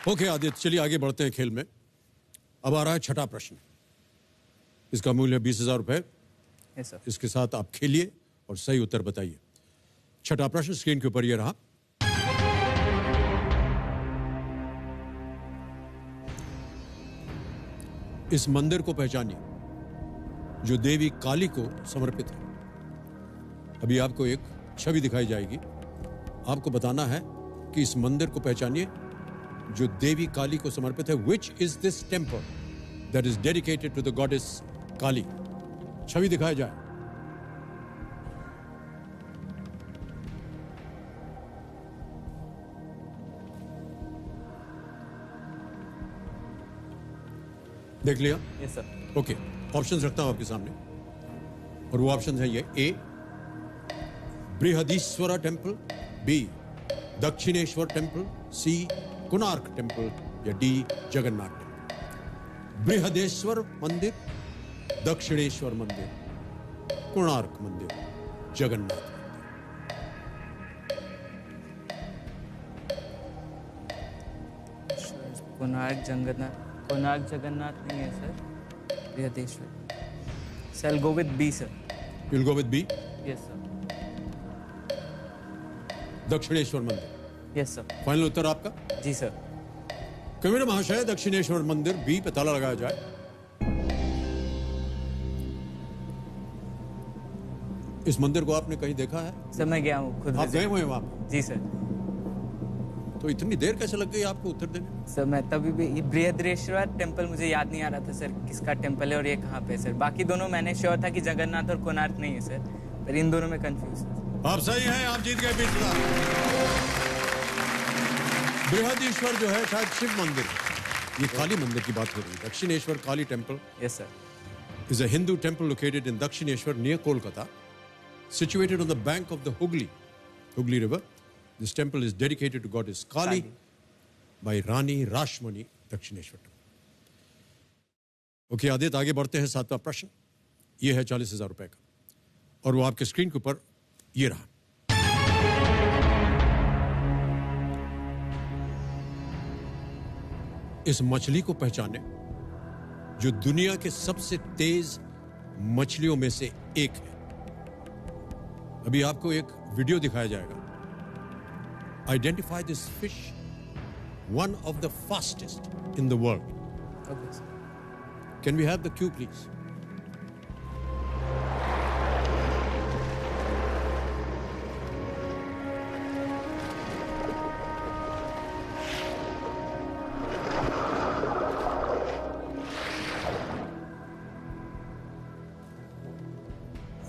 ओके आदित्य, चलिए आगे बढ़ते हैं खेल में। अब आ रहा है छठा प्रश्न। इसका मूल्य 20,000 रुपए। इसके साथ आप खेलिए और सही उत्तर बताइए। छठा प्रश्न स्क्रीन के ऊपर ये रहा। इस मंदिर को पहचानिए जो देवी काली को समर्पित है। अभी आपको एक छवि दिखाई जाएगी। आपको बताना है कि इस मंदिर को पहचानिए जो देवी काली को समर्पित है. Which is this temple that is dedicated to the goddess Kali? छवि दिखाया जाए. देख लिया? Yes sir. ओके, ऑप्शंस रखता हूं आपके सामने और वो ऑप्शन है ये. A Brihadeeswara temple, B Dakshineswar temple, C Konark temple या डी जगन्नाथ टेम्पल. बृहदेश्वर मंदिर, दक्षिणेश्वर मंदिर, कोणार्क मंदिर, जगन्नाथ कोणार्क जगन्नाथ नहीं है sir. Brihadeshwar. Sir I'll go with B sir. You'll go with B? Yes sir. Dakshineswar मंदिर. Yes sir. फाइनल उत्तर आपका? जी सर. कविर महाशय, दक्षिणेश्वर मंदिर बी पे ताला लगाया जाए. इस मंदिर को आपने कहीं देखा है? सर मैं गया हूँ खुद. आप गए हुए हैं वहां पर? जी सर. तो इतनी देर कैसे लग गई आपको उत्तर देने? सर मैं तभी भी ये बृहदेश्वर टेम्पल मुझे याद नहीं आ रहा था सर किसका टेम्पल है और ये कहाँ पे है सर. बाकी दोनों मैंने श्योर था कि जगन्नाथ और कोणार्क नहीं है सर, पर इन दोनों में कंफ्यूज था. आप सही हैं, आप जीत गए 20 लाख. बृहदीश्वर जो है शायद शिव मंदिर है. ये काली मंदिर की बात हो रही है. Dakshineswar Kali temple. Yes sir. is a Hindu temple located in Dakshineshwar near Kolkata, situated on the bank of the Hooghly River. This temple is dedicated to goddess Kali by Rani Rashmani Dakshineshwar. Okay Aditya, आगे बढ़ते हैं. 7वां प्रश्न ये है 40,000 रुपए का और वो आपके स्क्रीन के ऊपर ये रहा. इस मछली को पहचाने जो दुनिया के सबसे तेज मछलियों में से एक है. अभी आपको एक वीडियो दिखाया जाएगा. Identify this fish, one of the fastest in the world. Can we have the cue, please?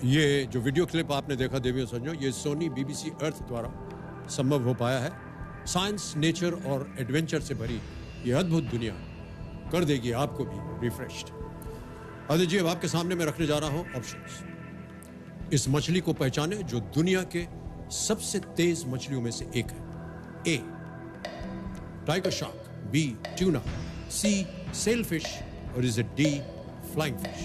ये जो वीडियो क्लिप आपने देखा देवियों सज्जनों, ये सोनी BBC अर्थ द्वारा संभव हो पाया है. साइंस, नेचर और एडवेंचर से भरी ये अद्भुत दुनिया कर देगी आपको भी रिफ्रेश्ड. आदित्य जी, अब आपके सामने मैं रखने जा रहा हूं ऑप्शंस. इस मछली को पहचाने जो दुनिया के सबसे तेज मछलियों में से एक है. ए टाइगर शार्क, बी ट्यूना, सी सेलफिश और is it D flying fish?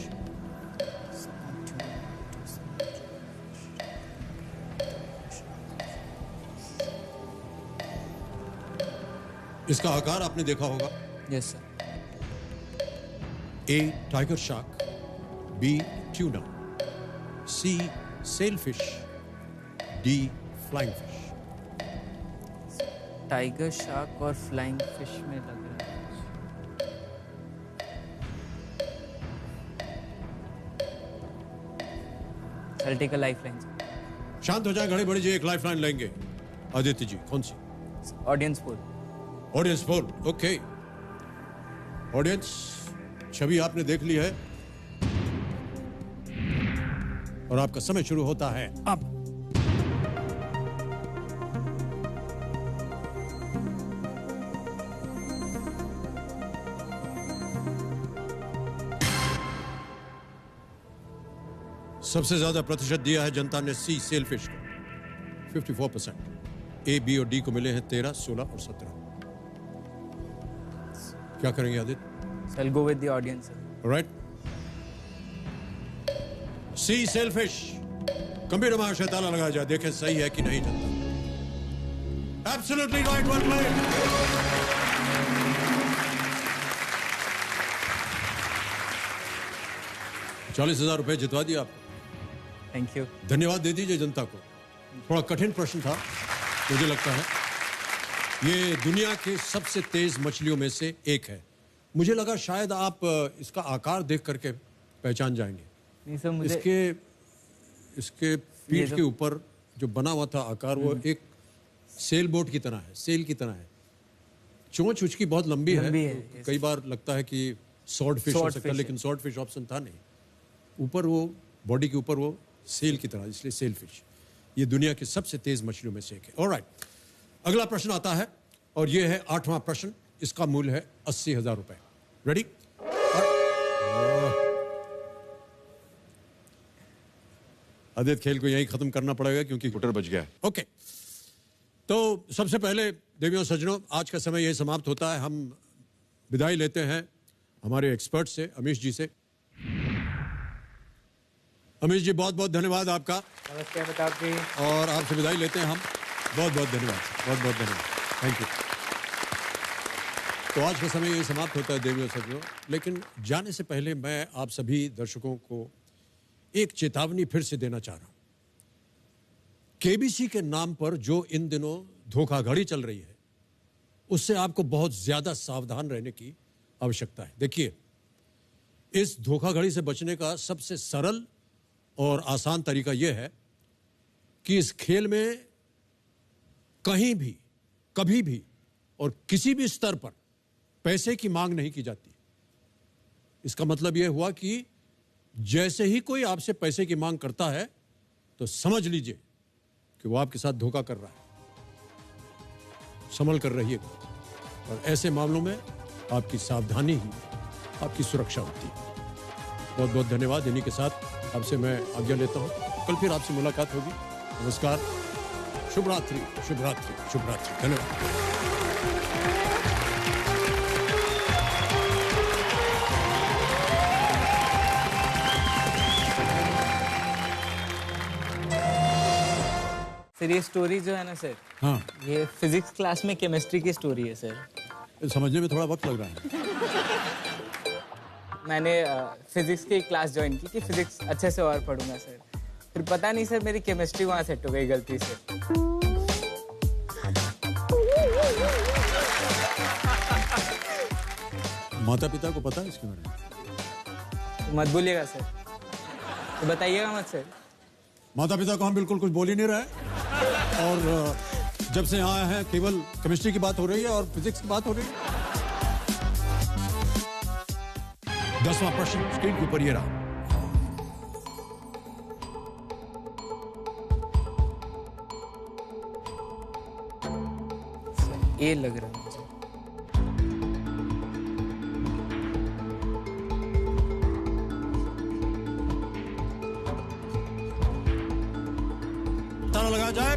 इसका आकार आपने देखा होगा. Yes sir. A. Tiger shark, B. Tuna, C. Sailfish, D. Flying fish. Tiger shark और फ्लाइंग फिश में लग रहा है. I'll take a lifeline. शांत हो जाए, घड़ी बड़ी जी, एक लाइफलाइन लेंगे. आदित्य जी, कौन सी? Audience poll. Audience poll. Okay audience, छवि आपने देख ली है और आपका समय शुरू होता है अब. सबसे ज्यादा प्रतिशत दिया है जनता ने सी सेलफिश को, 54%. ए, बी और डी को मिले हैं 13, 16 और 17. क्या करेंगे Aditya? So I'll go with the audience. Right? C sailfish. Computer महाशय ताला लगाया जाए, देखें सही है कि नहीं जनता. Absolutely right, one line. ₹40,000 जितवा दिया आपको. Thank you. धन्यवाद दे दीजिए जनता को. थोड़ा कठिन प्रश्न था मुझे लगता है. ये दुनिया के सबसे तेज मछलियों में से एक है. मुझे लगा शायद आप इसका आकार देख करके पहचान जाएंगे. नहीं सर, मुझे इसके पीठ के ऊपर जो बना हुआ था आकार, वो एक सेल बोट की तरह है, सेल की तरह है। चोंच उसकी बहुत लंबी है, तो कई बार लगता है कि स्वॉर्ड फिश हो सकता है, लेकिन स्वॉर्ड फिश ऑप्शन था नहीं। ऊपर वो बॉडी के ऊपर वो सेल की तरह, इसलिए सेल फिश। ये दुनिया की सबसे तेज मछलियों में से एक है। ऑलराइट, अगला प्रश्न आता है और ये है 8वां प्रश्न। इसका मूल्य है 80,000 रुपए। रेडी? आदित्य, खेल को यही खत्म करना पड़ेगा क्योंकि स्कूटर बच गया। ओके, तो सबसे पहले देवियों सज्जनों, आज का समय यही समाप्त होता है। हम विदाई लेते हैं हमारे एक्सपर्ट से, अमीश जी से। अमीश जी, बहुत बहुत धन्यवाद आपका। नमस्ते अमिताभ जी। और आपसे विदाई लेते हैं हम। बहुत बहुत धन्यवाद, बहुत बहुत धन्यवाद, थैंक यू। तो आज का समय यही समाप्त होता है देवियों सज्जनों, लेकिन जाने से पहले मैं आप सभी दर्शकों को एक चेतावनी फिर से देना चाह रहा हूं। केबीसी के नाम पर जो इन दिनों धोखाधड़ी चल रही है, उससे आपको बहुत ज्यादा सावधान रहने की आवश्यकता है। देखिए, इस धोखाधड़ी से बचने का सबसे सरल और आसान तरीका यह है कि इस खेल में कहीं भी, कभी भी और किसी भी स्तर पर पैसे की मांग नहीं की जाती। इसका मतलब यह हुआ कि जैसे ही कोई आपसे पैसे की मांग करता है तो समझ लीजिए कि वो आपके साथ धोखा कर रहा है। संभल कर रहिएगा, और ऐसे मामलों में आपकी सावधानी ही आपकी सुरक्षा होती है। बहुत बहुत धन्यवाद। इन्हीं के साथ आपसे मैं आज्ञा लेता हूं। कल फिर आपसे मुलाकात होगी। नमस्कार, शुभ रात्रि, शुभ रात्रि, शुभ रात्रि। धन्यवाद। सर, ये स्टोरी जो है ना सर, हाँ, ये फिजिक्स क्लास में केमिस्ट्री की स्टोरी है सर। समझने में थोड़ा वक्त लग रहा है। मैंने फिजिक्स की क्लास ज्वाइन की कि फिजिक्स अच्छे से और पढ़ूंगा सर। फिर पता नहीं सर, मेरी केमिस्ट्री वहाँ सेट हो गई गलती से। माता पिता को पता है इसके बारे में? मत बोलिएगा सर, तो बताइएगा मत सर। माता पिता को हम बिल्कुल कुछ बोल ही नहीं रहे, और जब से यहाँ है केवल केमिस्ट्री की बात हो रही है और फिजिक्स की बात हो रही है। 10वां प्रश्न स्क्रीन के ऊपर ये रहा। ये लग रहा है मुझे। ताला लगाया जाए।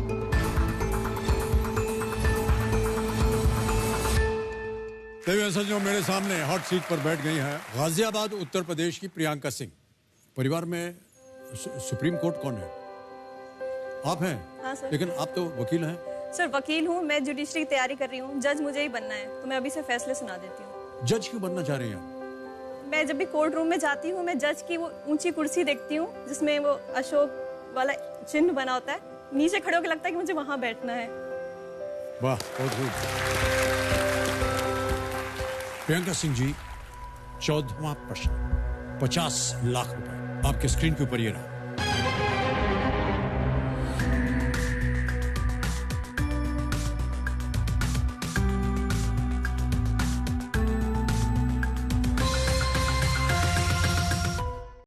देवियों सज्जनों, मेरे सामने हॉट सीट पर बैठ गई हैं गाजियाबाद उत्तर प्रदेश की प्रियंका सिंह। परिवार में सुप्रीम कोर्ट कौन है? आप हैं? हाँ सर। लेकिन आप तो वकील हैं। सर, वकील हूँ मैं, जुडिशरी की तैयारी कर रही हूँ। जज मुझे ही बनना है, तो मैं अभी से फैसले सुना देती हूँ। जज क्यों बनना चाह रही हैं आप? मैं जब भी कोर्ट रूम में जाती हूँ, मैं जज की वो ऊंची कुर्सी देखती हूँ जिसमें वो अशोक वाला चिन्ह बना होता है। नीचे खड़े होकर लगता है कि मुझे वहां बैठना है। वाह, बहुत खूब। प्रियंका सिंह जी, 14वां प्रश्न, 50 लाख रुपए आपके स्क्रीन के ऊपर ये रहा।